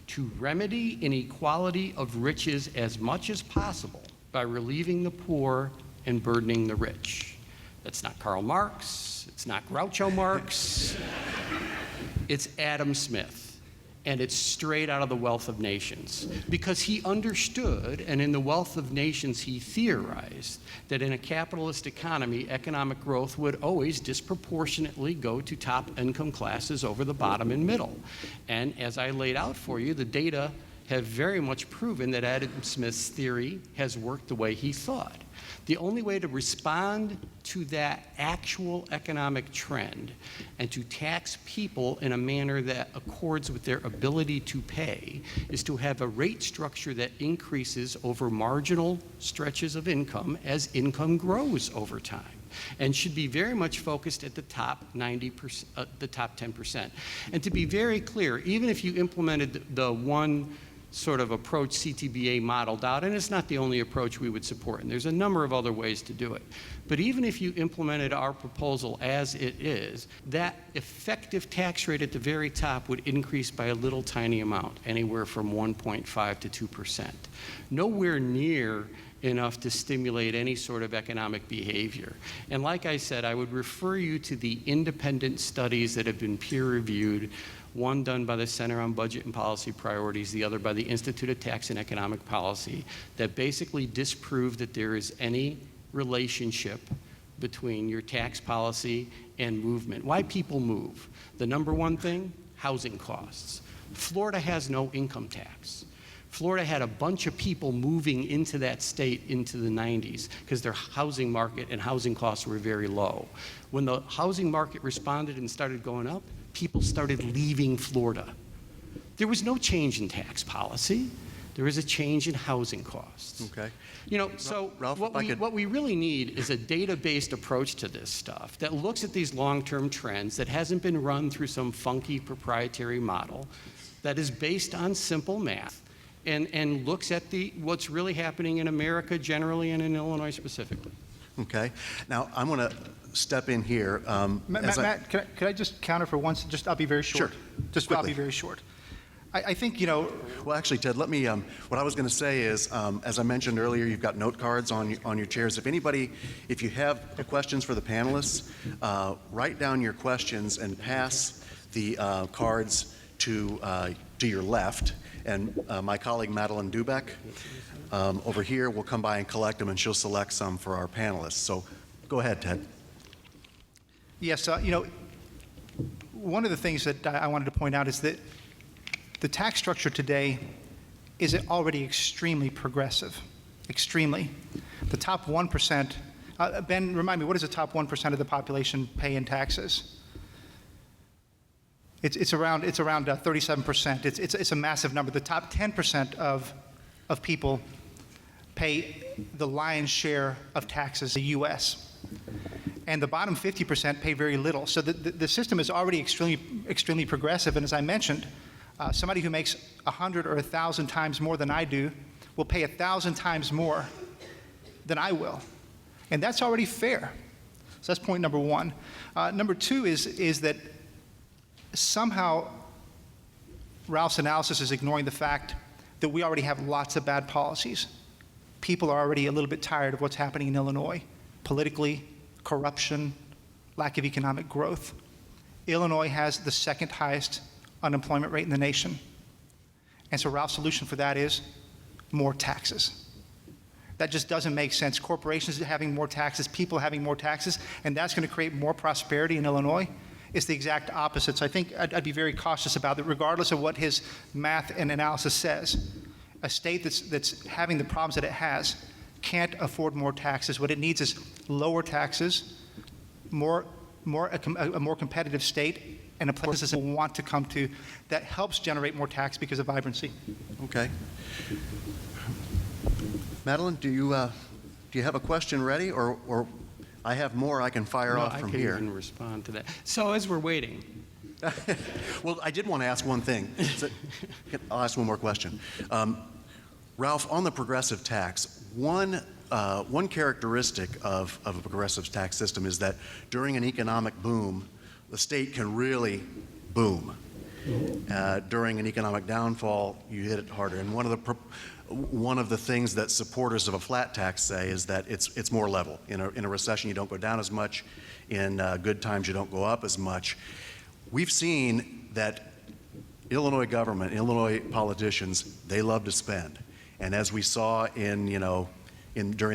to remedy inequality of riches as much as possible by relieving the poor and burdening the rich. That's not Karl Marx, it's not Groucho Marx, it's Adam Smith. And it's straight out of the Wealth of Nations. Because he understood, and in the Wealth of Nations he theorized, that in a capitalist economy, economic growth would always disproportionately go to top income classes over the bottom and middle. And as I laid out for you, the data have very much proven that Adam Smith's theory has worked the way he thought. The only way to respond to that actual economic trend and to tax people in a manner that accords with their ability to pay is to have a rate structure that increases over marginal stretches of income as income grows over time, and should be very much focused at the top 90%, the top 10%. And to be very clear, even if you implemented the one sort of approach CTBA modeled out, and it's not the only approach we would support, and there's a number of other ways to do it. But even if you implemented our proposal as it is, that effective tax rate at the very top would increase by a little tiny amount, anywhere from 1.5 to 2%. Nowhere near enough to stimulate any sort of economic behavior. And like I said, I would refer you to the independent studies that have been peer-reviewed, one done by the Center on Budget and Policy Priorities, the other by the Institute of Tax and Economic Policy, that basically disprove that there is any relationship between your tax policy and movement. Why people move? The number one thing, housing costs. Florida has no income tax. Florida had a bunch of people moving into that state into the 90s because their housing market and housing costs were very low. When the housing market responded and started going up, people started leaving Florida. There was no change in tax policy. There was a change in housing costs. Okay. You know, so Ralph, what we really need is a data-based approach to this stuff that looks at these long-term trends, that hasn't been run through some funky proprietary model, that is based on simple math, and looks at what's really happening in America generally and in Illinois specifically. Okay. Now, I'm going to step in here. Matt, could I just counter for once? I'll be very short. Sure. I'll be very short. I think, Well, actually, Ted, let me, what I was going to say is, as I mentioned earlier, you've got note cards on your chairs. If you have questions for the panelists, write down your questions and pass the cards to your left. And my colleague, Madeline Dubeck, over here will come by and collect them, and she'll select some for our panelists. So go ahead, Ted. Yes, one of the things that I wanted to point out is that the tax structure today is already extremely progressive, extremely. The top 1%, Ben, remind me, what does the top 1% of the population pay in taxes? It's around 37%. It's a massive number. The top 10% of people pay the lion's share of taxes in the U.S. And the bottom 50% pay very little. So the system is already extremely progressive. And as I mentioned, somebody who makes 100 or 1,000 times more than I do will pay 1,000 times more than I will. And that's already fair. So that's point number one. Number two is that somehow Ralph's analysis is ignoring the fact that we already have lots of bad policies. People are already a little bit tired of what's happening in Illinois, politically, corruption, lack of economic growth. Illinois has the second highest unemployment rate in the nation. And so Ralph's solution for that is more taxes. That just doesn't make sense. Corporations having more taxes, people having more taxes, and that's going to create more prosperity in Illinois. It's the exact opposite. So I think I'd be very cautious about it, regardless of what his math and analysis says. A state that's having the problems that it has can't afford more taxes. What it needs is lower taxes, a more competitive state, and a place that people want to come to that helps generate more tax because of vibrancy. Okay. Madeline, do you have a question ready, or I have more I can fire off from here? I can even respond to that. So as we're waiting. Well, I did want to ask one thing. I'll ask one more question. Ralph, on the progressive tax, one characteristic of a progressive tax system is that during an economic boom, the state can really boom. During an economic downfall, you hit it harder. And one of the things that supporters of a flat tax say is that it's more level. In a recession, you don't go down as much. In good times, you don't go up as much. We've seen that Illinois government, Illinois politicians, they love to spend. And as we saw during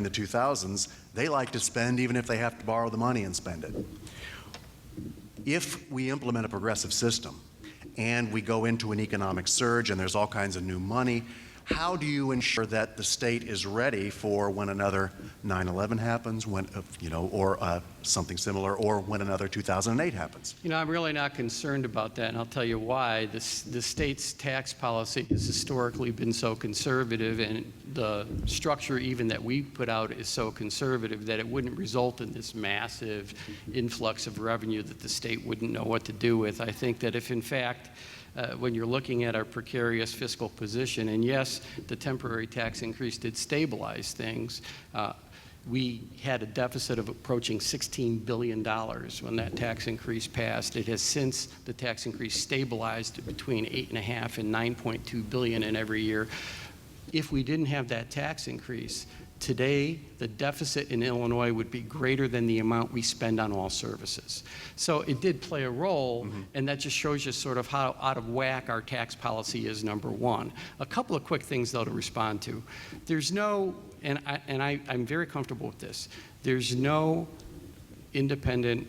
the 2000s, they like to spend even if they have to borrow the money and spend it. If we implement a progressive system and we go into an economic surge and there's all kinds of new money, how do you ensure that the state is ready for when another 9/11 happens, or something similar, or when another 2008 happens? I'm really not concerned about that, and I'll tell you why. The state's tax policy has historically been so conservative, and the structure even that we put out is so conservative that it wouldn't result in this massive influx of revenue that the state wouldn't know what to do with. I think that if, in fact, when you're looking at our precarious fiscal position, and yes, the temporary tax increase did stabilize things. We had a deficit of approaching $16 billion when that tax increase passed. It has since, the tax increase stabilized between $8.5 and $9.2 billion in every year. If we didn't have that tax increase, today the deficit in Illinois would be greater than the amount we spend on all services. So it did play a role, and that just shows you sort of how out of whack our tax policy is, number one. A couple of quick things, though, to respond to. There's no, I'm very comfortable with this, there's no independent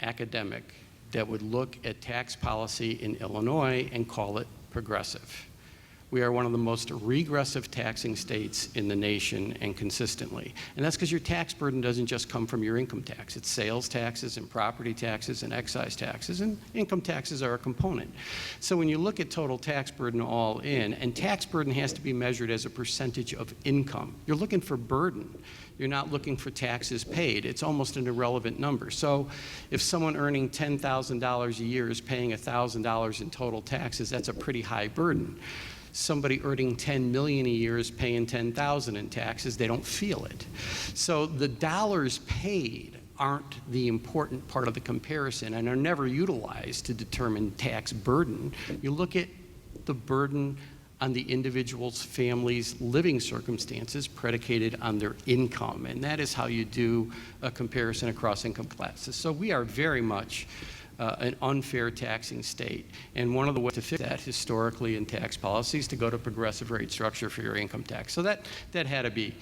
academic that would look at tax policy in Illinois and call it progressive. We are one of the most regressive taxing states in the nation, and consistently. And that's because your tax burden doesn't just come from your income tax. It's sales taxes and property taxes and excise taxes, and income taxes are a component. So when you look at total tax burden all in, and tax burden has to be measured as a percentage of income. You're looking for burden. You're not looking for taxes paid. It's almost an irrelevant number. So if someone earning $10,000 a year is paying $1,000 in total taxes, that's a pretty high burden. Somebody earning $10 million a year is paying $10,000 in taxes. They don't feel it. So the dollars paid aren't the important part of the comparison and are never utilized to determine tax burden. You look at the burden on the individual's family's living circumstances predicated on their income, and that is how you do a comparison across income classes. So we are very much an unfair taxing state. And one of the ways to fix that historically in tax policy is to go to progressive rate structure for your income tax. So that had to be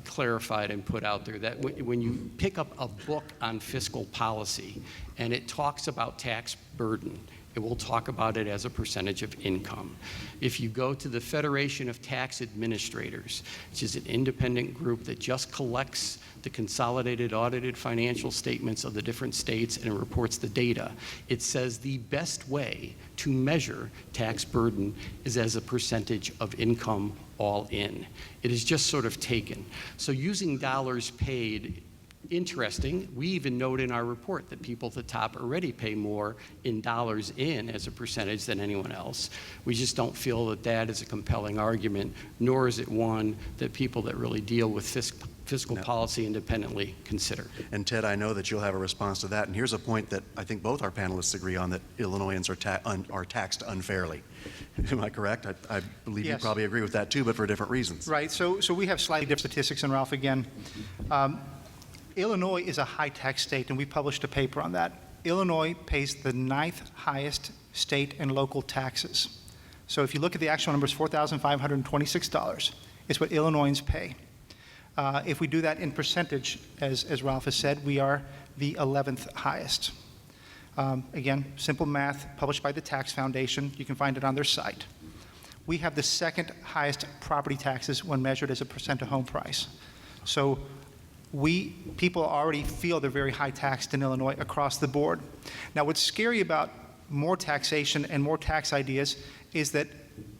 clarified and put out there, that when you pick up a book on fiscal policy and it talks about tax burden, it will talk about it as a percentage of income. If you go to the Federation of Tax Administrators, which is an independent group that just collects the consolidated audited financial statements of the different states and reports the data, it says the best way to measure tax burden is as a percentage of income all in. It is just sort of taken. So using dollars paid, interesting, we even note in our report that people at the top already pay more in dollars in as a percentage than anyone else. We just don't feel that that is a compelling argument, nor is it one that people that really deal with fiscal policy independently consider. And Ted, I know that you'll have a response to that, and here's a point that I think both our panelists agree on, that Illinoisans are taxed unfairly. Am I correct? I believe Yes. You probably agree with that too, but for different reasons. Right, so we have slightly different statistics, and Ralph, again, Illinois is a high-tax state, and we published a paper on that. Illinois pays the 9th highest state and local taxes. So if you look at the actual numbers, $4,526 is what Illinoisans pay. If we do that in percentage, as Ralph has said, we are the 11th highest. Again, simple math, published by the Tax Foundation. You can find it on their site. We have the 2nd highest property taxes when measured as a percent of home price. So people already feel they're very high taxed in Illinois across the board. Now, what's scary about more taxation and more tax ideas is that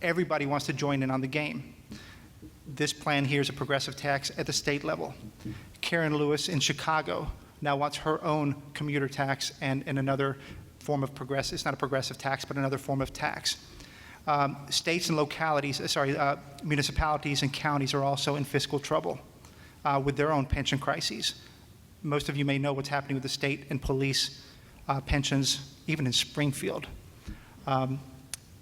everybody wants to join in on the game. This plan here is a progressive tax at the state level. Karen Lewis in Chicago now wants her own commuter tax and another form of progressive, it's not a progressive tax, but another form of tax. States and municipalities and counties are also in fiscal trouble with their own pension crises. Most of you may know what's happening with the state and police pensions, even in Springfield.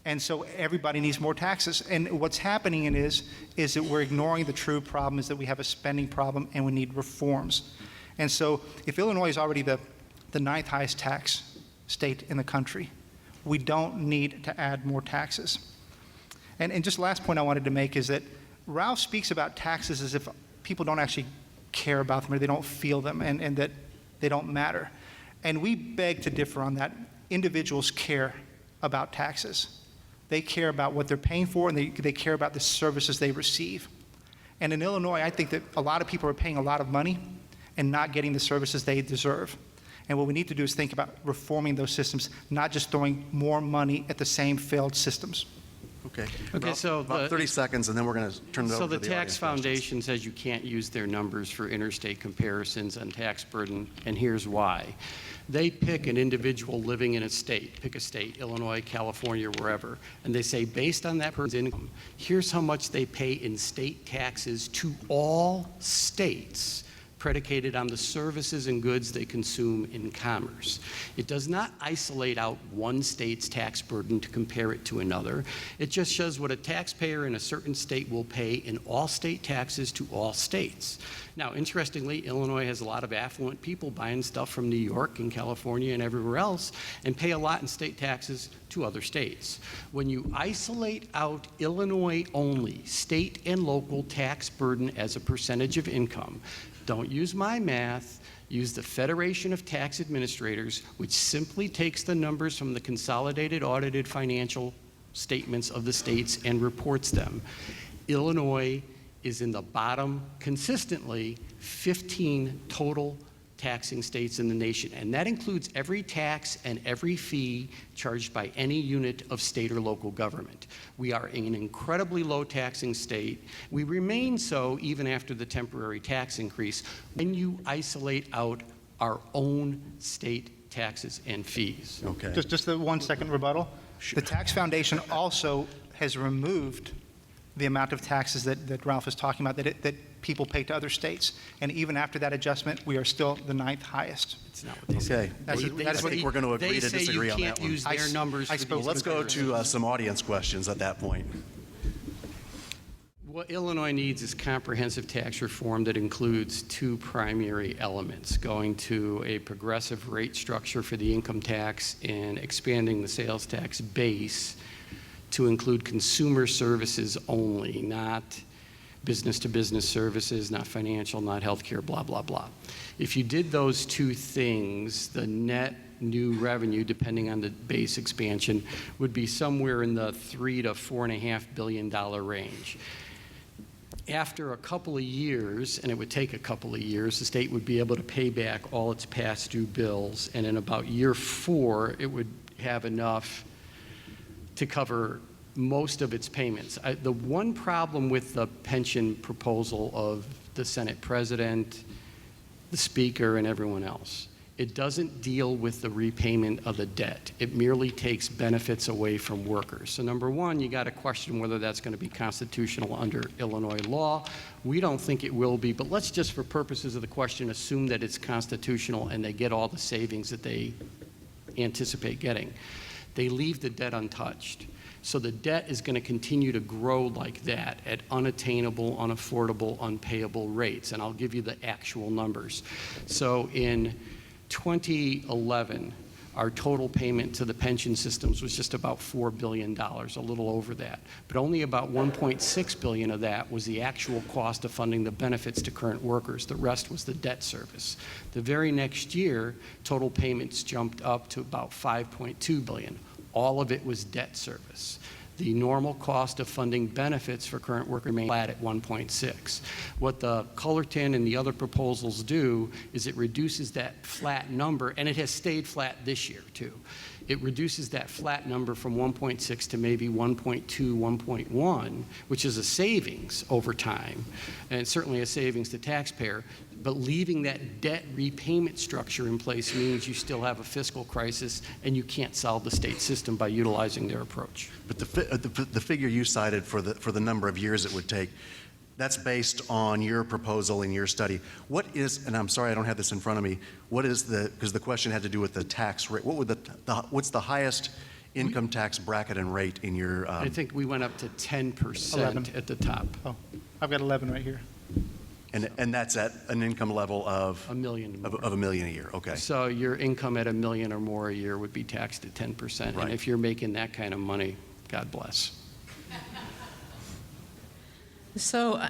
And so everybody needs more taxes. And what's happening is that we're ignoring the true problem, is that we have a spending problem and we need reforms. And so if Illinois is already the 9th highest tax state in the country, we don't need to add more taxes. And just last point I wanted to make is that Ralph speaks about taxes as if people don't actually care about them or they don't feel them and that they don't matter. And we beg to differ on that. Individuals care about taxes. They care about what they're paying for, and they care about the services they receive. And in Illinois, I think that a lot of people are paying a lot of money and not getting the services they deserve. And what we need to do is think about reforming those systems, not just throwing more money at the same failed systems. Okay. Okay, so about 30 seconds, and then we're going to turn it over to the audience. So the Tax questions. Foundation says you can't use their numbers for interstate comparisons on tax burden, and here's why. They pick an individual living in a state, pick a state, Illinois, California, wherever, and they say, based on that person's income, here's how much they pay in state taxes to all states, predicated on the services and goods they consume in commerce. It does not isolate out one state's tax burden to compare it to another. It just shows what a taxpayer in a certain state will pay in all state taxes to all states. Now, interestingly, Illinois has a lot of affluent people buying stuff from New York and California and everywhere else and pay a lot in state taxes to other states. When you isolate out Illinois only, state and local tax burden as a percentage of income, don't use my math, use the Federation of Tax Administrators, which simply takes the numbers from the consolidated audited financial statements of the states and reports them. Illinois is in the bottom consistently 15 total taxing states in the nation, and that includes every tax and every fee charged by any unit of state or local government. We are an incredibly low taxing state. We remain so even after the temporary tax increase when you isolate out our own state taxes and fees. Okay. Just the 1 second rebuttal. Sure. The Tax Foundation also has removed the amount of taxes that Ralph is talking about that people pay to other states. And even after that adjustment, we are still the 9th highest. It's not what they say. Okay. That's I think we're going to agree to disagree on that They say one. you can't use their numbers. I for spoke- these Well, let's go comparisons. to some audience questions at that point. What Illinois needs is comprehensive tax reform that includes two primary elements, going to a progressive rate structure for the income tax and expanding the sales tax base to include consumer services only, not business-to-business services, not financial, not healthcare, blah, blah, blah. If you did those two things, the net new revenue, depending on the base expansion, would be somewhere in the $3 to $4.5 billion range. After a couple of years, and it would take a couple of years, the state would be able to pay back all its past due bills, and in about year 4, it would have enough to cover most of its payments. The one problem with the pension proposal of the Senate President, the Speaker, and everyone else, it doesn't deal with the repayment of the debt. It merely takes benefits away from workers. So number one, you got to question whether that's going to be constitutional under Illinois law. We don't think it will be, but let's just, for purposes of the question, assume that it's constitutional and they get all the savings that they anticipate getting. They leave the debt untouched. So the debt is going to continue to grow like that at unattainable, unaffordable, unpayable rates. And I'll give you the actual numbers. So in 2011, our total payment to the pension systems was just about $4 billion, a little over that. But only about $1.6 billion of that was the actual cost of funding the benefits to current workers. The rest was the debt service. The very next year, total payments jumped up to about $5.2 billion. All of it was debt service. The normal cost of funding benefits for current workers remained flat at 1.6. What the Cullerton and the other proposals do is it reduces that flat number, and it has stayed flat this year too. It reduces that flat number from 1.6 to maybe 1.2, 1.1, which is a savings over time, and certainly a savings to taxpayer. But leaving that debt repayment structure in place means you still have a fiscal crisis and you can't solve the state system by utilizing their approach. But the figure you cited for the number of years it would take, that's based on your proposal in your study. What is, and I'm sorry I don't have this in front of me, what is because the question had to do with the tax rate. What would what's the highest income tax bracket and rate in your? I think we went up to 10% 11. at the top. Oh, I've got 11 right here. And that's at an income level of? $1 million more. Of $1 million a year, okay. So your income at $1 million or more a year would be taxed at 10%. Right. And if you're making that kind of money, God bless. So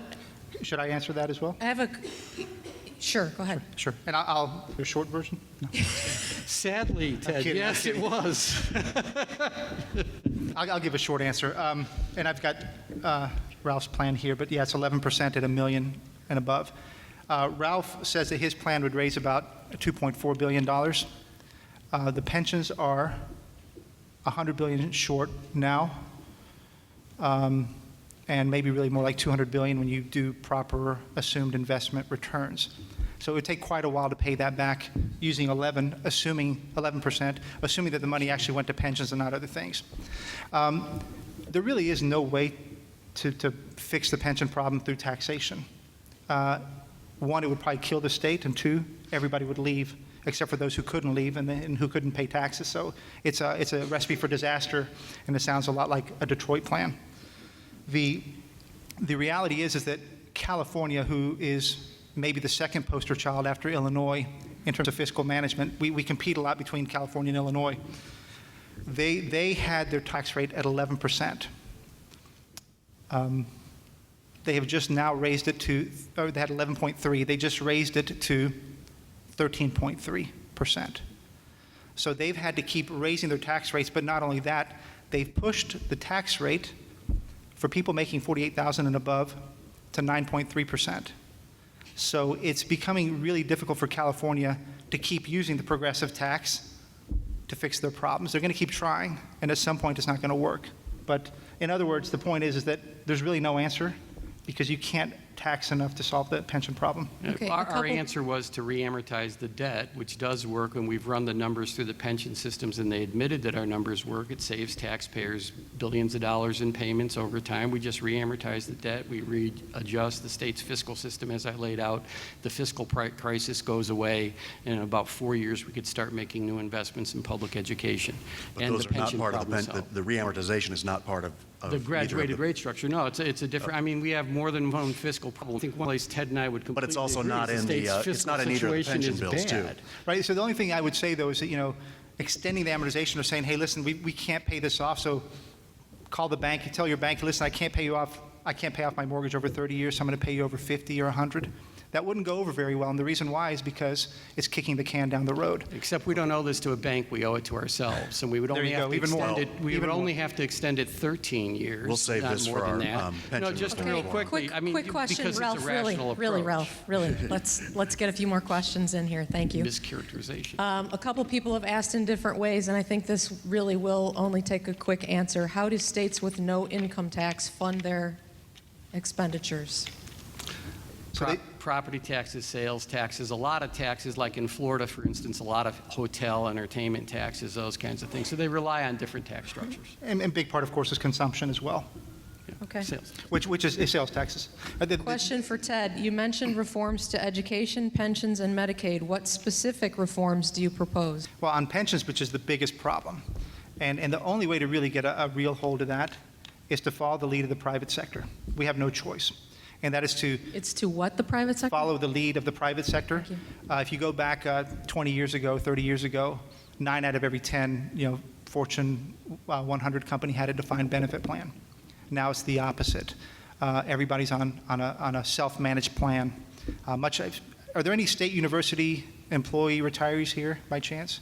Should I answer that as well? I have a, sure, go ahead. Sure. And I'll the short version? No. Sadly, Ted, kidding, yes, I'm it kidding. was. I'll give a short answer. And I've got Ralph's plan here, but yeah, it's 11% at $1 million and above. Ralph says that his plan would raise about $2.4 billion. The pensions are $100 billion short now, and maybe really more like $200 billion when you do proper assumed investment returns. So it would take quite a while to pay that back using 11%, assuming that the money actually went to pensions and not other things. There really is no way to fix the pension problem through taxation. One, it would probably kill the state, and two, everybody would leave, except for those who couldn't leave and who couldn't pay taxes. So it's a recipe for disaster, and it sounds a lot like a Detroit plan. The reality is that California, who is maybe the second poster child after Illinois in terms of fiscal management, we compete a lot between California and Illinois. They had their tax rate at 11%. They have just now raised it to, or they had 11.3. They just raised it to 13.3%. So they've had to keep raising their tax rates, but not only that, they've pushed the tax rate for people making $48,000 and above to 9.3%. So it's becoming really difficult for California to keep using the progressive tax to fix their problems. They're going to keep trying, and at some point it's not going to work. But in other words, the point is that there's really no answer, because you can't tax enough to solve the pension problem. Okay, Our answer was to re-amortize the debt, which does work, and we've run the numbers through the pension systems, and they admitted that our numbers work. It saves taxpayers billions of dollars in payments over time. We just re-amortize the debt. We readjust the state's fiscal system as I laid out. The fiscal crisis goes away, and in about 4 years we could start making new investments in public education. But and those the are not pension part of problem is the solved. the re-amortization is not part of The either of graduated rate structure. No, it's a different. I mean, we have more than one fiscal problem. I think one place Ted and I would completely But it's also agree not is in the, state's it's not fiscal in either of the situation pension is bills, too. bad. Right, so the only thing I would say, though, is that, extending the amortization or saying, hey, listen, we can't pay this off, so call the bank, you tell your bank, listen, I can't pay off my mortgage over 30 years, so I'm going to pay you over 50 or 100. That wouldn't go over very well, and the reason why is because it's kicking the can down the road. Except we don't owe this to a bank, we owe it to ourselves, and we would There only you have go, to even more. extend it. We Even would only more. have to extend it 13 years. We'll save not this more for than our, that. pension No, just reform. real quickly. I mean, Quick question, because Ralph, it's a rational really, approach. Ralph, really. Let's get a few more questions in here. Thank you. Mischaracterization. A couple people have asked in different ways, and I think this really will only take a quick answer. How do states with no income tax fund their expenditures? So they, Property taxes, sales taxes, a lot of taxes, like in Florida, for instance, a lot of hotel, entertainment taxes, those kinds of things. So they rely on different tax structures. and big part, of course, is consumption as well, Yeah. Okay. Sales. which is sales taxes. Question for Ted. You mentioned reforms to education, pensions, and Medicaid. What specific reforms do you propose? Well, on pensions, which is the biggest problem, and the only way to really get a real hold of that is to follow the lead of the private sector. We have no choice. And that is to It's to what, the private sector? follow the lead of the private sector. Thank you. If you go back 20 years ago, 30 years ago, 9 out of every 10, Fortune 100 company had a defined benefit plan. Now it's the opposite. Everybody's on a self-managed plan. Are there any state university employee retirees here by chance?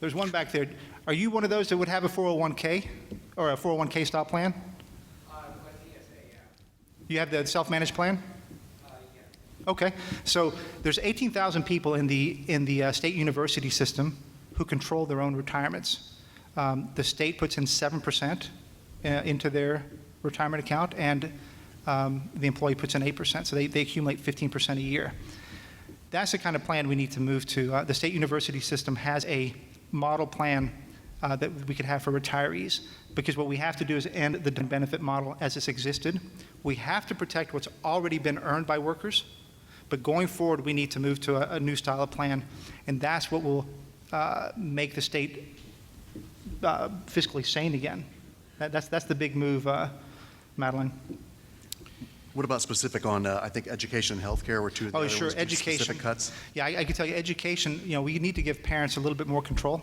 There's one back there. Are you one of those that would have a 401k or a 401k style plan? You have the self-managed plan? Okay, so there's 18,000 people in the state university system who control their own retirements. The state puts in 7% into their retirement account, and the employee puts in 8%, so they accumulate 15% a year. That's the kind of plan we need to move to. The state university system has a model plan that we could have for retirees, because what we have to do is end the benefit model as it's existed. We have to protect what's already been earned by workers, but going forward, we need to move to a new style of plan, and that's what will make the state fiscally sane again. That's the big move, Madeline. What about specific on, I think, education and healthcare were two of the Oh, other sure, ones, education. specific cuts? Yeah, I can tell you, education, we need to give parents a little bit more control.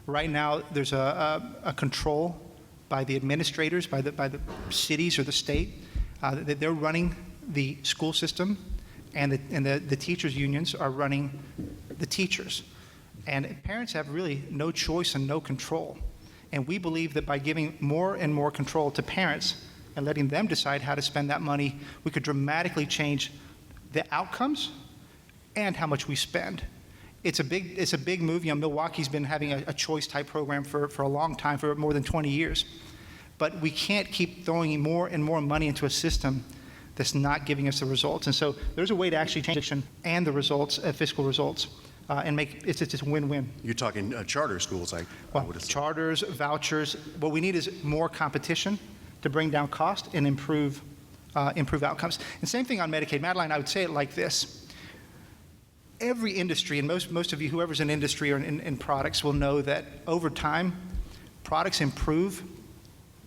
Right now, there's a control by the administrators, by the cities or the state, that they're running the school system, and the teachers' unions are running the teachers. And parents have really no choice and no control. And we believe that by giving more and more control to parents and letting them decide how to spend that money, we could dramatically change the outcomes and how much we spend. It's a big move. Milwaukee's been having a choice type program for a long time, for more than 20 years. But we can't keep throwing more and more money into a system that's not giving us the results. And so there's a way to actually change it and the results, fiscal results, and make it's just a win-win. You're talking charter schools, I would assume. Charters, vouchers. What we need is more competition to bring down cost and improve outcomes. And same thing on Medicaid. Madeline, I would say it like this. Every industry, and most of you, whoever's in industry or in products, will know that over time, products improve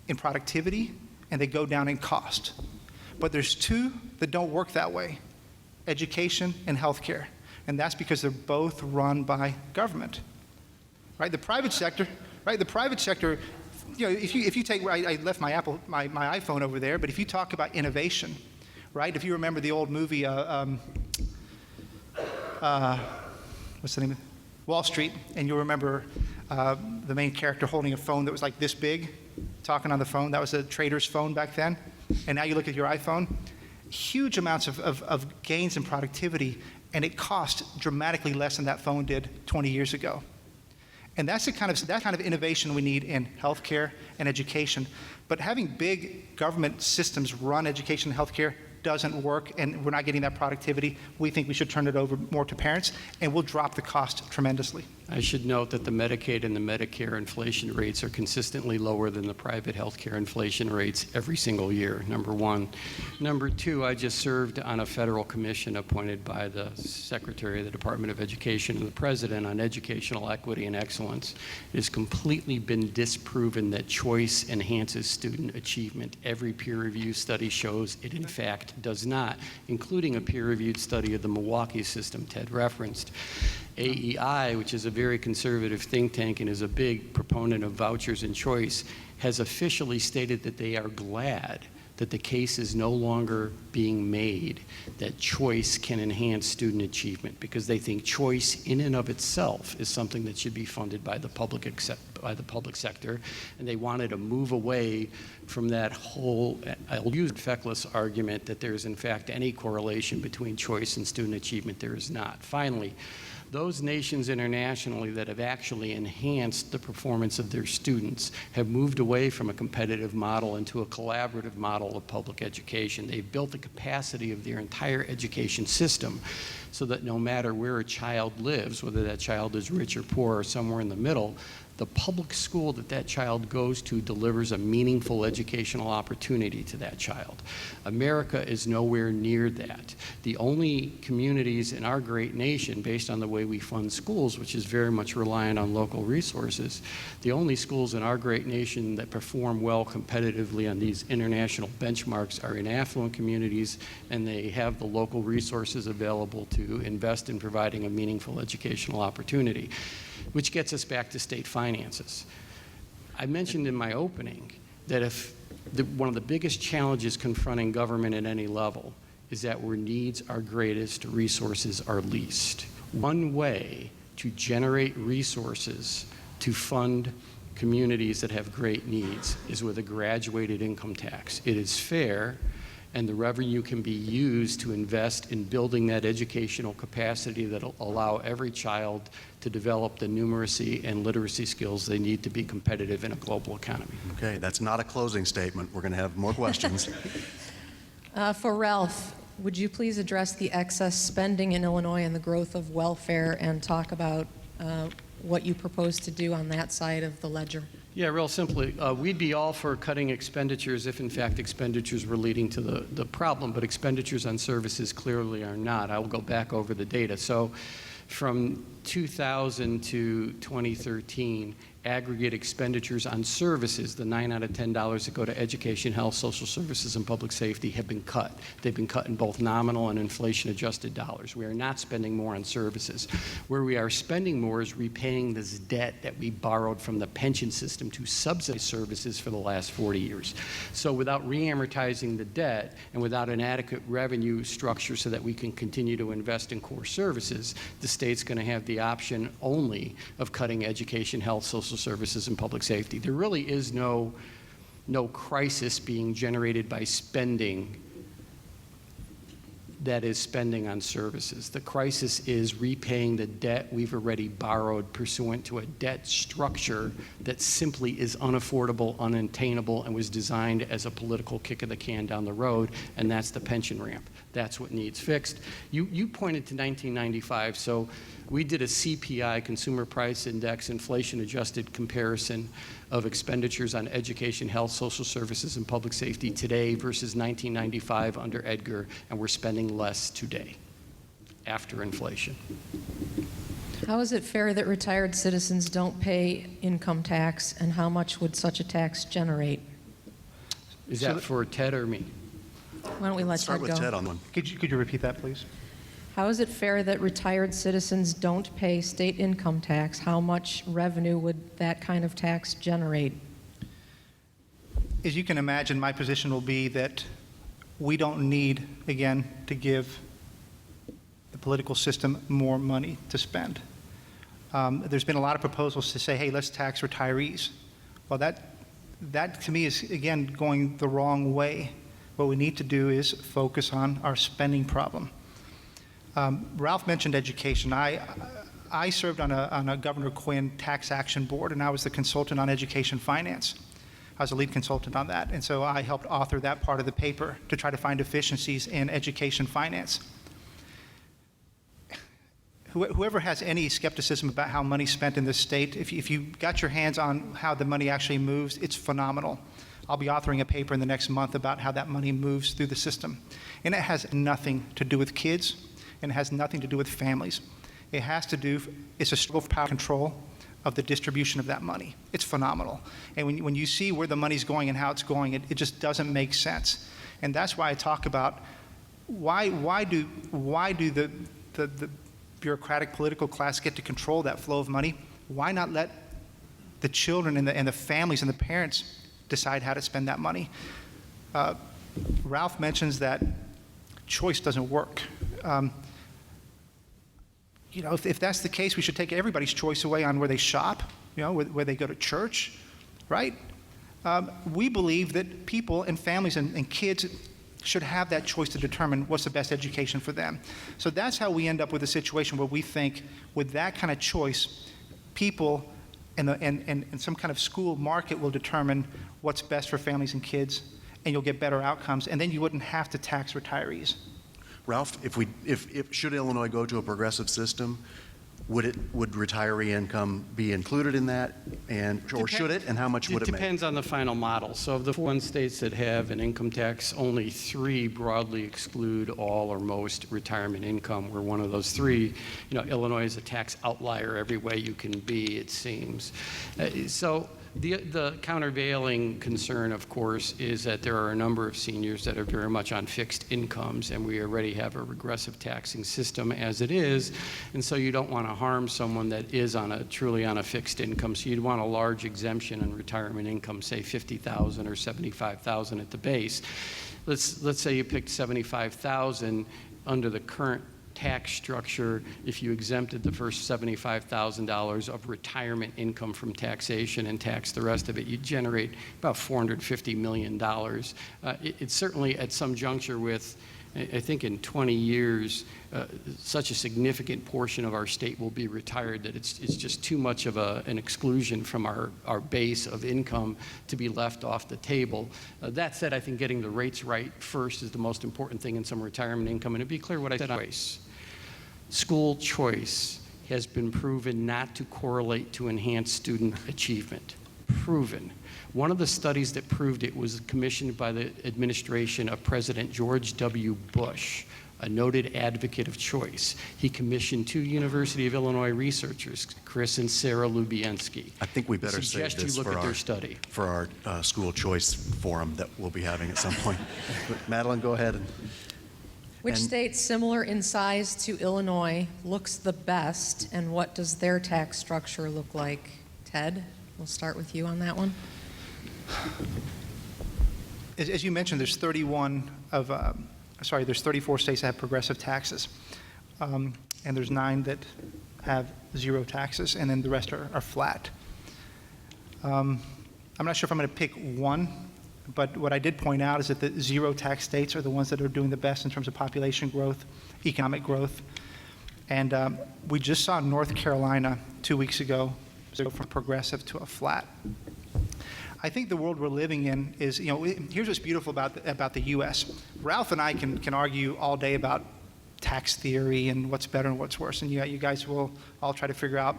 in productivity and they go down in cost. But there's two that don't work that way: education and healthcare. And that's because they're both run by government. Right? The private sector, if you take, I left my iPhone over there, but if you talk about innovation, right? If you remember the old movie, what's the name? Wall Street, and you'll remember the main character holding a phone that was like this big, talking on the phone. That was a trader's phone back then. And now you look at your iPhone, huge amounts of gains in productivity, and it cost dramatically less than that phone did 20 years ago. And that's that kind of innovation we need in healthcare and education. But having big government systems run education and healthcare doesn't work, and we're not getting that productivity. We think we should turn it over more to parents, and we'll drop the cost tremendously. I should note that the Medicaid and the Medicare inflation rates are consistently lower than the private healthcare inflation rates every single year, number one. Number two, I just served on a federal commission appointed by the Secretary of the Department of Education and the President on educational equity and excellence. It has completely been disproven that choice enhances student achievement. Every peer-reviewed study shows it, in fact, does not, including a peer-reviewed study of the Milwaukee system Ted referenced. AEI, which is a very conservative think tank and is a big proponent of vouchers and choice, has officially stated that they are glad that the case is no longer being made that choice can enhance student achievement, because they think choice in and of itself is something that should be funded by the public sector, and they wanted to move away from that whole, I'll use feckless argument that there is in fact any correlation between choice and student achievement. There is not. Finally, those nations internationally that have actually enhanced the performance of their students have moved away from a competitive model into a collaborative model of public education. They've built the capacity of their entire education system so that no matter where a child lives, whether that child is rich or poor or somewhere in the middle, the public school that child goes to delivers a meaningful educational opportunity to that child. America is nowhere near that. The only communities in our great nation, based on the way we fund schools, which is very much reliant on local resources, the only schools in our great nation that perform well competitively on these international benchmarks are in affluent communities, and they have the local resources available to invest in providing a meaningful educational opportunity. Which gets us back to state finances. I mentioned in my opening that one of the biggest challenges confronting government at any level is that where needs are greatest, resources are least. One way to generate resources to fund communities that have great needs is with a graduated income tax. It is fair, and the revenue can be used to invest in building that educational capacity that will allow every child to develop the numeracy and literacy skills they need to be competitive in a global economy. Okay, that's not a closing statement. We're going to have more questions. For Ralph, would you please address the excess spending in Illinois and the growth of welfare, and talk about what you propose to do on that side of the ledger? Yeah, real simply, we'd be all for cutting expenditures if, in fact, expenditures were leading to the problem, but expenditures on services clearly are not. I will go back over the data. So from 2000 to 2013, aggregate expenditures on services, the 9 out of $10 that go to education, health, social services, and public safety, have been cut. They've been cut in both nominal and inflation-adjusted dollars. We are not spending more on services. Where we are spending more is repaying this debt that we borrowed from the pension system to subsidize services for the last 40 years. So without re-amortizing the debt and without an adequate revenue structure so that we can continue to invest in core services, the state's going to have the option only of cutting education, health, social services, and public safety. There really is no crisis being generated by spending that is spending on services. The crisis is repaying the debt we've already borrowed pursuant to a debt structure that simply is unaffordable, unattainable, and was designed as a political kick of the can down the road, and that's the pension ramp. That's what needs fixed. You pointed to 1995, so we did a CPI, Consumer Price Index, inflation-adjusted comparison of expenditures on education, health, social services, and public safety today versus 1995 under Edgar, and we're spending less today after inflation. How is it fair that retired citizens don't pay income tax, and how much would such a tax generate? Is that for Ted or me? Why don't we let Start Ted with go? Ted on one. Could you repeat that, please? How is it fair that retired citizens don't pay state income tax? How much revenue would that kind of tax generate? As you can imagine, my position will be that we don't need, again, to give the political system more money to spend. There's been a lot of proposals to say, hey, let's tax retirees. Well, that to me is, again, going the wrong way. What we need to do is focus on our spending problem. Ralph mentioned education. I served on a Governor Quinn tax action board, and I was the consultant on education finance. I was a lead consultant on that, and so I helped author that part of the paper to try to find efficiencies in education finance. Whoever has any skepticism about how money's spent in this state, if you got your hands on how the money actually moves, it's phenomenal. I'll be authoring a paper in the next month about how that money moves through the system. And it has nothing to do with kids, and it has nothing to do with families. It has to do, it's a struggle for power control of the distribution of that money. It's phenomenal. And when you see where the money's going and how it's going, it just doesn't make sense. And that's why I talk about why do the bureaucratic political class get to control that flow of money? Why not let the children and the families and the parents decide how to spend that money? Ralph mentions that choice doesn't work. If that's the case, we should take everybody's choice away on where they shop, where they go to church, right? We believe that people and families and kids should have that choice to determine what's the best education for them. So that's how we end up with a situation where we think with that kind of choice, people and some kind of school market will determine what's best for families and kids, and you'll get better outcomes, and then you wouldn't have to tax retirees. Ralph, if should Illinois go to a progressive system, would retiree income be included in that, or should it, and how much would it make? It depends on the final model. So of the 1 states that have an income tax, only 3 broadly exclude all or most retirement income. We're one of those 3. Illinois is a tax outlier every way you can be, it seems. So the countervailing concern, of course, is that there are a number of seniors that are very much on fixed incomes, and we already have a regressive taxing system as it is, and so you don't want to harm someone that is truly on a fixed income. So you'd want a large exemption in retirement income, say $50,000 or $75,000 at the base. Let's say you picked $75,000 under the current tax structure. If you exempted the first $75,000 of retirement income from taxation and tax the rest of it, you'd generate about $450 million. It's certainly at some juncture with, I think in 20 years, such a significant portion of our state will be retired that it's just too much of an exclusion from our base of income to be left off the table. That said, I think getting the rates right first is the most important thing in some retirement income. And to be clear what I said, school choice has been proven not to correlate to enhanced student achievement. Proven. One of the studies that proved it was commissioned by the administration of President George W. Bush a noted advocate of choice. He commissioned 2 University of Illinois researchers, Chris and Sarah Lubienski. I think we better I save suggest this you look for at their study. our school choice forum that we'll be having at some point. But Madeline, go ahead. Which And- state similar in size to Illinois looks the best, and what does their tax structure look like? Ted, we'll start with you on that one. As you mentioned, there's 34 states that have progressive taxes, and there's 9 that have 0 taxes, and then the rest are flat. I'm not sure if I'm going to pick one, but what I did point out is that the 0 tax states are the ones that are doing the best in terms of population growth, economic growth, and we just saw North Carolina 2 weeks ago go from progressive to a flat. I think the world we're living in is, here's what's beautiful about the U.S. Ralph and I can argue all day about tax theory and what's better and what's worse, and you guys will all try to figure out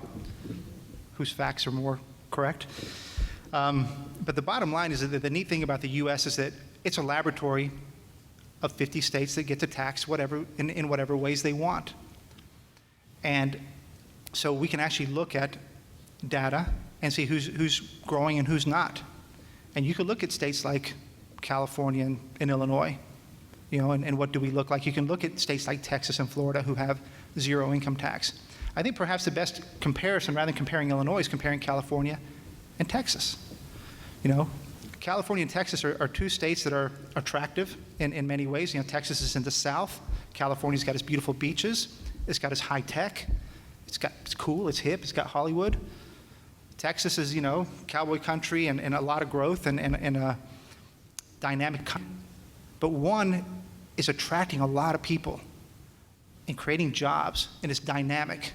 whose facts are more correct. But the bottom line is that the neat thing about the U.S. is that it's a laboratory of 50 states that get to tax whatever in whatever ways they want. And so we can actually look at data and see who's growing and who's not. And you could look at states like California and Illinois, and what do we look like? You can look at states like Texas and Florida who have 0 income tax. I think perhaps the best comparison, rather than comparing Illinois, is comparing California and Texas. California and Texas are 2 states that are attractive in many ways. Texas is in the south. California's got its beautiful beaches. It's got its high tech. It's cool, it's hip, it's got Hollywood. Texas is, cowboy country and a lot of growth and a dynamic country. But one is attracting a lot of people and creating jobs, and it's dynamic.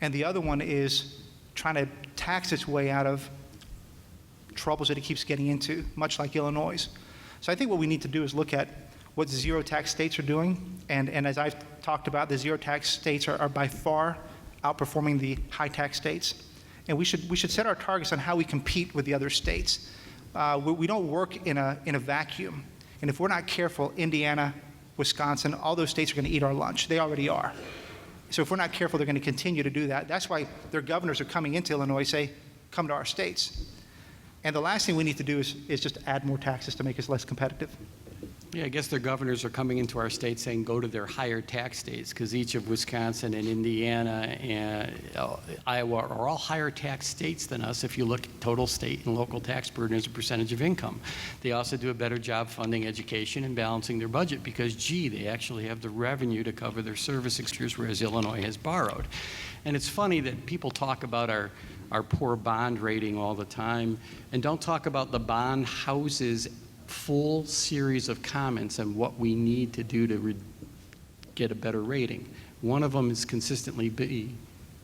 And the other one is trying to tax its way out of troubles that it keeps getting into, much like Illinois. So I think what we need to do is look at what 0 tax states are doing, and as I've talked about, the 0 tax states are by far outperforming the high tax states. And we should set our targets on how we compete with the other states. We don't work in a vacuum. And if we're not careful, Indiana, Wisconsin, all those states are going to eat our lunch. They already are. So if we're not careful, they're going to continue to do that. That's why their governors are coming into Illinois, say, come to our states. And the last thing we need to do is just add more taxes to make us less competitive. Yeah, I guess their governors are coming into our state saying go to their higher tax states, because each of Wisconsin and Indiana and Iowa are all higher tax states than us if you look at total state and local tax burden as a percentage of income. They also do a better job funding education and balancing their budget because, they actually have the revenue to cover their service expenditures, whereas Illinois has borrowed. And it's funny that people talk about our poor bond rating all the time and don't talk about the bond house's full series of comments on what we need to do to get a better rating. One of them is consistently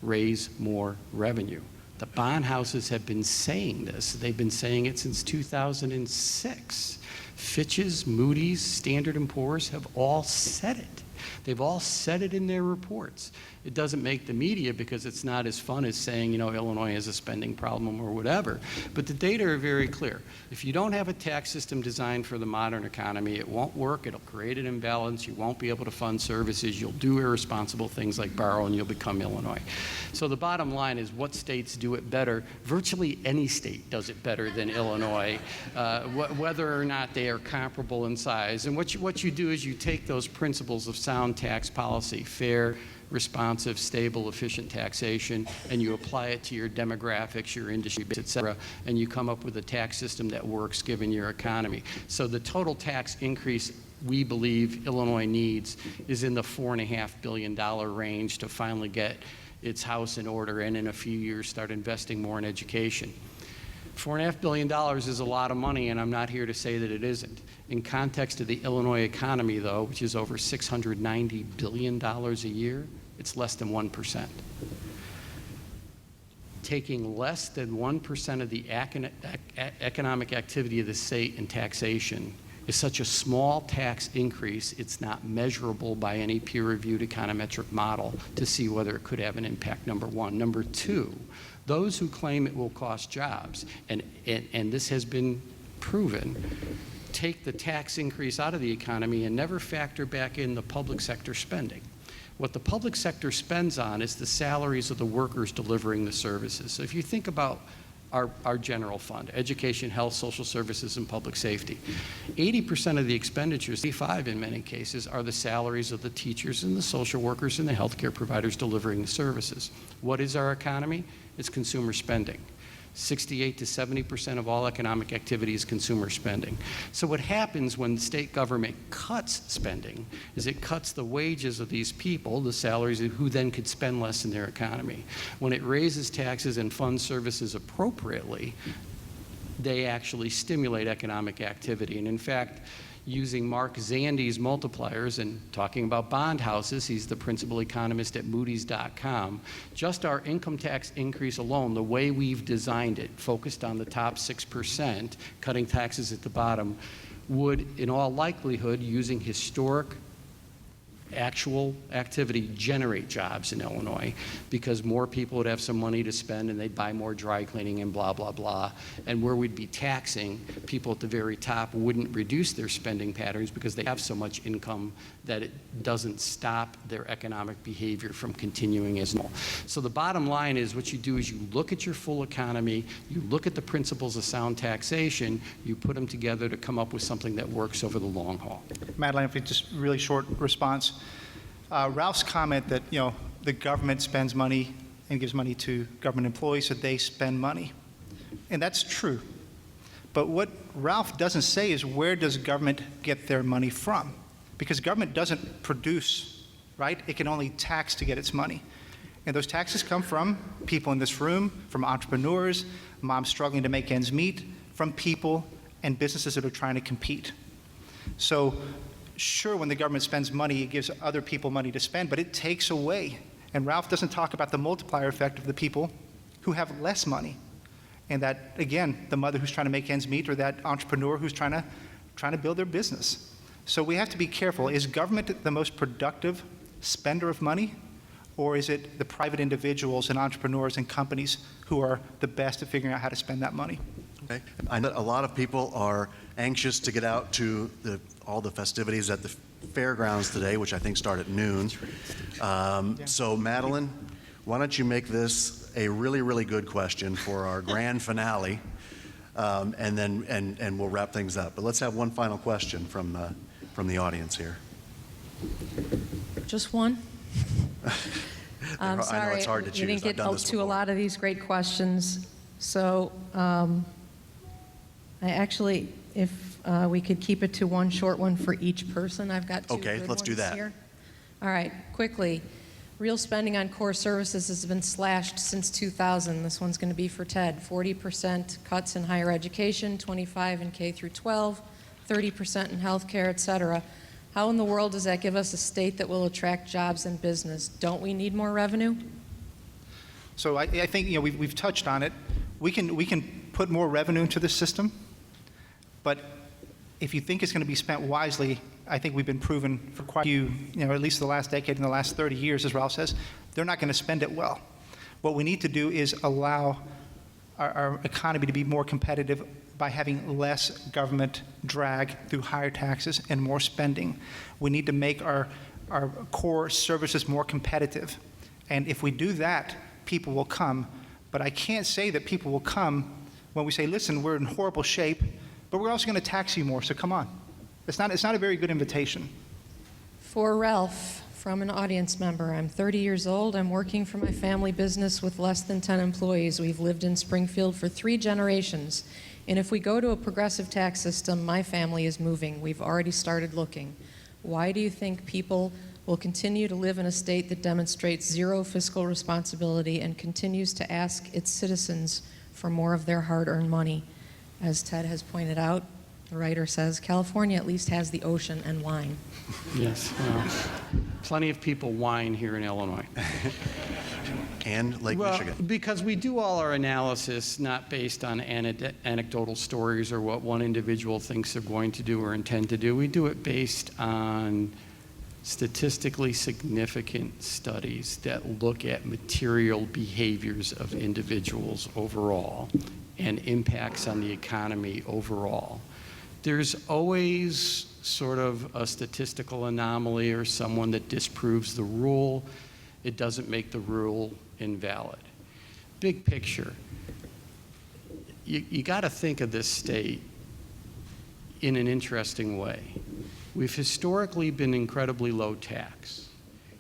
raise more revenue. The bond houses have been saying this. They've been saying it since 2006. Fitch's, Moody's, Standard & Poor's have all said it. They've all said it in their reports. It doesn't make the media because it's not as fun as saying, Illinois has a spending problem or whatever. But the data are very clear. If you don't have a tax system designed for the modern economy, it won't work. It'll create an imbalance. You won't be able to fund services. You'll do irresponsible things like borrow, and you'll become Illinois. So the bottom line is what states do it better. Virtually any state does it better than Illinois, whether or not they are comparable in size. And what you do is you take those principles of sound tax policy, fair, responsive, stable, efficient taxation, and you apply it to your demographics, your industry, et cetera, and you come up with a tax system that works given your economy. So the total tax increase we believe Illinois needs is in the $4.5 billion range to finally get its house in order and in a few years start investing more in education. $4.5 billion is a lot of money, and I'm not here to say that it isn't. In context of the Illinois economy, though, which is over $690 billion a year, it's less than 1%. Taking less than 1% of the economic activity of the state in taxation is such a small tax increase, it's not measurable by any peer-reviewed econometric model to see whether it could have an impact, number one. Number two, those who claim it will cost jobs, and this has been proven, take the tax increase out of the economy and never factor back in the public sector spending. What the public sector spends on is the salaries of the workers delivering the services. So if you think about our general fund, education, health, social services, and public safety, 80% of the expenditures, 85 in many cases, are the salaries of the teachers and the social workers and the healthcare providers delivering the services. What is our economy? It's consumer spending. 68 to 70% of all economic activity is consumer spending. So what happens when the state government cuts spending is it cuts the wages of these people, the salaries of who then could spend less in their economy. When it raises taxes and funds services appropriately, they actually stimulate economic activity. And in fact, using Mark Zandi's multipliers and talking about bond houses, he's the principal economist at Moody's.com, just our income tax increase alone, the way we've designed it, focused on the top 6%, cutting taxes at the bottom, would, in all likelihood, using historic actual activity, generate jobs in Illinois, because more people would have some money to spend and they'd buy more dry cleaning and blah, blah, blah. And where we'd be taxing, people at the very top wouldn't reduce their spending patterns because they have so much income that it doesn't stop their economic behavior from continuing as normal. So the bottom line is what you do is you look at your full economy, you look at the principles of sound taxation, you put them together to come up with something that works over the long haul. Madeline, if it's just really short response. Ralph's comment that, the government spends money and gives money to government employees, so they spend money. And that's true. But what Ralph doesn't say is, where does government get their money from? Because government doesn't produce, right? It can only tax to get its money. And those taxes come from people in this room, from entrepreneurs, moms struggling to make ends meet, from people and businesses that are trying to compete. So sure, when the government spends money, it gives other people money to spend, but it takes away. And Ralph doesn't talk about the multiplier effect of the people who have less money. And that, again, the mother who's trying to make ends meet, or that entrepreneur who's trying to build their business. So we have to be careful. Is government the most productive spender of money? Or is it the private individuals and entrepreneurs and companies who are the best at figuring out how to spend that money? Okay. I know a lot of people are anxious to get out to all the festivities at the fairgrounds today, which I think start at noon. So Madeline, why don't you make this a really, really good question for our grand finale, and then we'll wrap things up. But let's have one final question from the audience here. Just one? I'm I sorry, know it's hard to choose. we didn't get to a lot of these great questions. So I actually, if we could keep it to one short one for each person. I've got two Okay, good let's do ones that. here. All right, quickly. Real spending on core services has been slashed since 2000. This one's going to be for Ted. 40% cuts in higher education, 25% in K through 12, 30% in healthcare, et cetera. How in the world does that give us a state that will attract jobs and business? Don't we need more revenue? So I think we've touched on it. We can put more revenue into the system, but if you think it's going to be spent wisely, I think we've been proven for quite a few, at least the last decade and the last 30 years, as Ralph says, they're not going to spend it well. What we need to do is allow our economy to be more competitive by having less government drag through higher taxes and more spending. We need to make our core services more competitive. And if we do that, people will come. But I can't say that people will come when we say, listen, we're in horrible shape, but we're also going to tax you more, so come on. It's not a very good invitation. For Ralph, from an audience member, I'm 30 years old. I'm working for my family business with less than 10 employees. We've lived in Springfield for 3 generations. And if we go to a progressive tax system, my family is moving. We've already started looking. Why do you think people will continue to live in a state that demonstrates zero fiscal responsibility and continues to ask its citizens for more of their hard-earned money? As Ted has pointed out, the writer says, California at least has the ocean and wine. Yes, plenty of people whine here in Illinois. And Lake Michigan. Because we do all our analysis not based on anecdotal stories or what one individual thinks they're going to do or intend to do. We do it based on statistically significant studies that look at material behaviors of individuals overall and impacts on the economy overall there's always sort of a statistical anomaly or someone that disproves the rule. It doesn't make the rule invalid. Big picture, you got to think of this state in an interesting way. We've historically been incredibly low tax.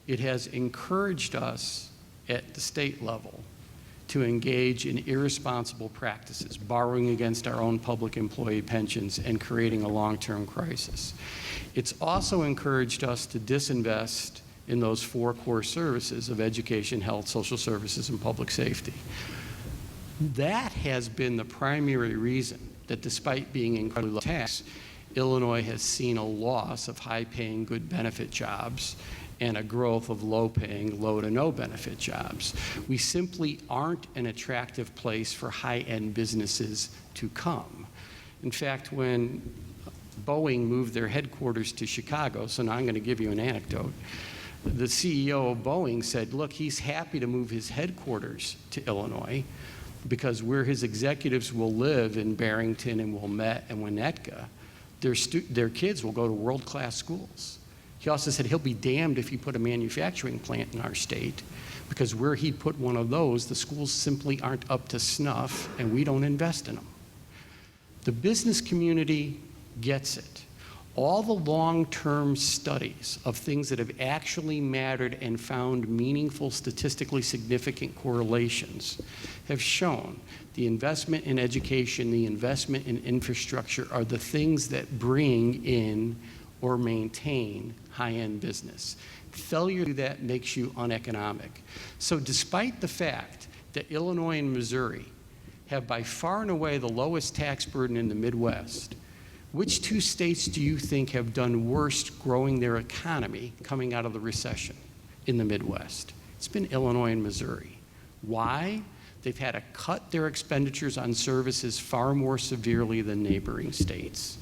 It has encouraged us at the state level to engage in irresponsible practices, borrowing against our own public employee pensions and creating a long-term crisis. It's also encouraged us to disinvest in those 4 core services of education, health, social services, and public safety. That has been the primary reason that despite being incredibly low tax, Illinois has seen a loss of high-paying, good benefit jobs and a growth of low-paying, low to no benefit jobs. We simply aren't an attractive place for high-end businesses to come. In fact, when Boeing moved their headquarters to Chicago, so now I'm going to give you an anecdote, the CEO of Boeing said, look, he's happy to move his headquarters to Illinois because where his executives will live in Barrington and Wilmette and Winnetka, their kids will go to world-class schools. He also said he'll be damned if he put a manufacturing plant in our state because where he'd put one of those, the schools simply aren't up to snuff and we don't invest in them. The business community gets it. All the long-term studies of things that have actually mattered and found meaningful, statistically significant correlations have shown the investment in education, the investment in infrastructure are the things that bring in or maintain high-end business. Failure to do that makes you uneconomic. So despite the fact that Illinois and Missouri have by far and away the lowest tax burden in the Midwest, which 2 states do you think have done worst growing their economy coming out of the recession in the Midwest? It's been Illinois and Missouri. Why? They've had to cut their expenditures on services far more severely than neighboring states.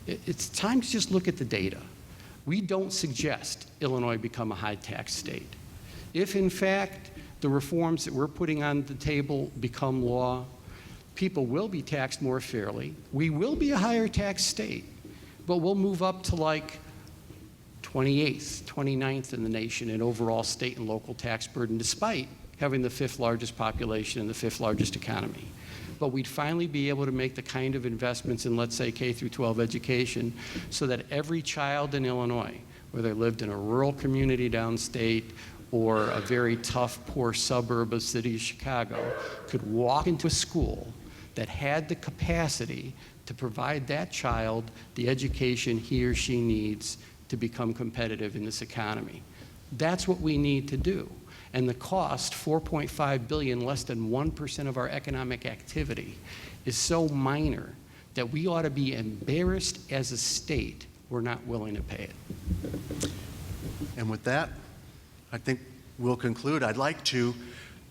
It's time to just look at the data. We don't suggest Illinois become a high tax state. If in fact the reforms that we're putting on the table become law, people will be taxed more fairly. We will be a higher tax state, but we'll move up to like 28th, 29th in the nation in overall state and local tax burden, despite having the 5th largest population and the 5th largest economy. But we'd finally be able to make the kind of investments in, let's say, K through 12 education so that every child in Illinois, whether they lived in a rural community downstate or a very tough, poor suburb of the city of Chicago, could walk into a school that had the capacity to provide that child the education he or she needs to become competitive in this economy. That's what we need to do. And the cost, $4.5 billion, less than 1% of our economic activity, is so minor that we ought to be embarrassed as a state we're not willing to pay it. And with that, I think we'll conclude. I'd like to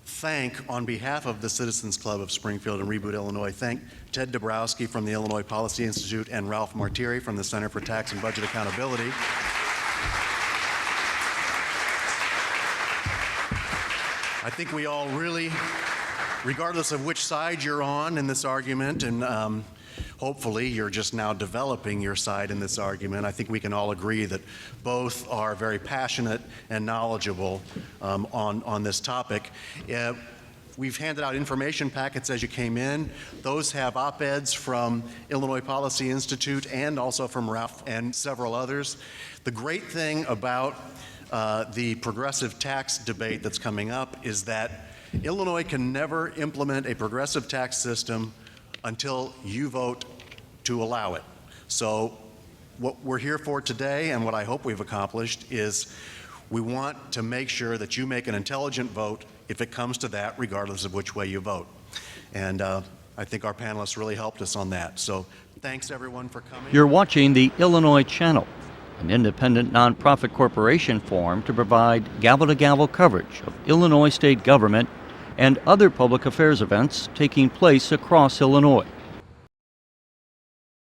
thank, on behalf of the Citizens Club of Springfield and Reboot Illinois, thank Ted Dabrowski from the Illinois Policy Institute and Ralph Martire from the Center for Tax and Budget Accountability. I think we all really, regardless of which side you're on in this argument, and hopefully you're just now developing your side in this argument, I think we can all agree that both are very passionate and knowledgeable on this topic. We've handed out information packets as you came in. Those have op-eds from Illinois Policy Institute and also from Ralph and several others. The great thing about the progressive tax debate that's coming up is that Illinois can never implement a progressive tax system until you vote to allow it. So what we're here for today, and what I hope we've accomplished, is we want to make sure that you make an intelligent vote if it comes to that, regardless of which way you vote. And I think our panelists really helped us on that. So thanks everyone for coming. You're watching the Illinois Channel, an independent nonprofit corporation formed to provide gavel-to-gavel coverage of Illinois state government and other public affairs events taking place across Illinois.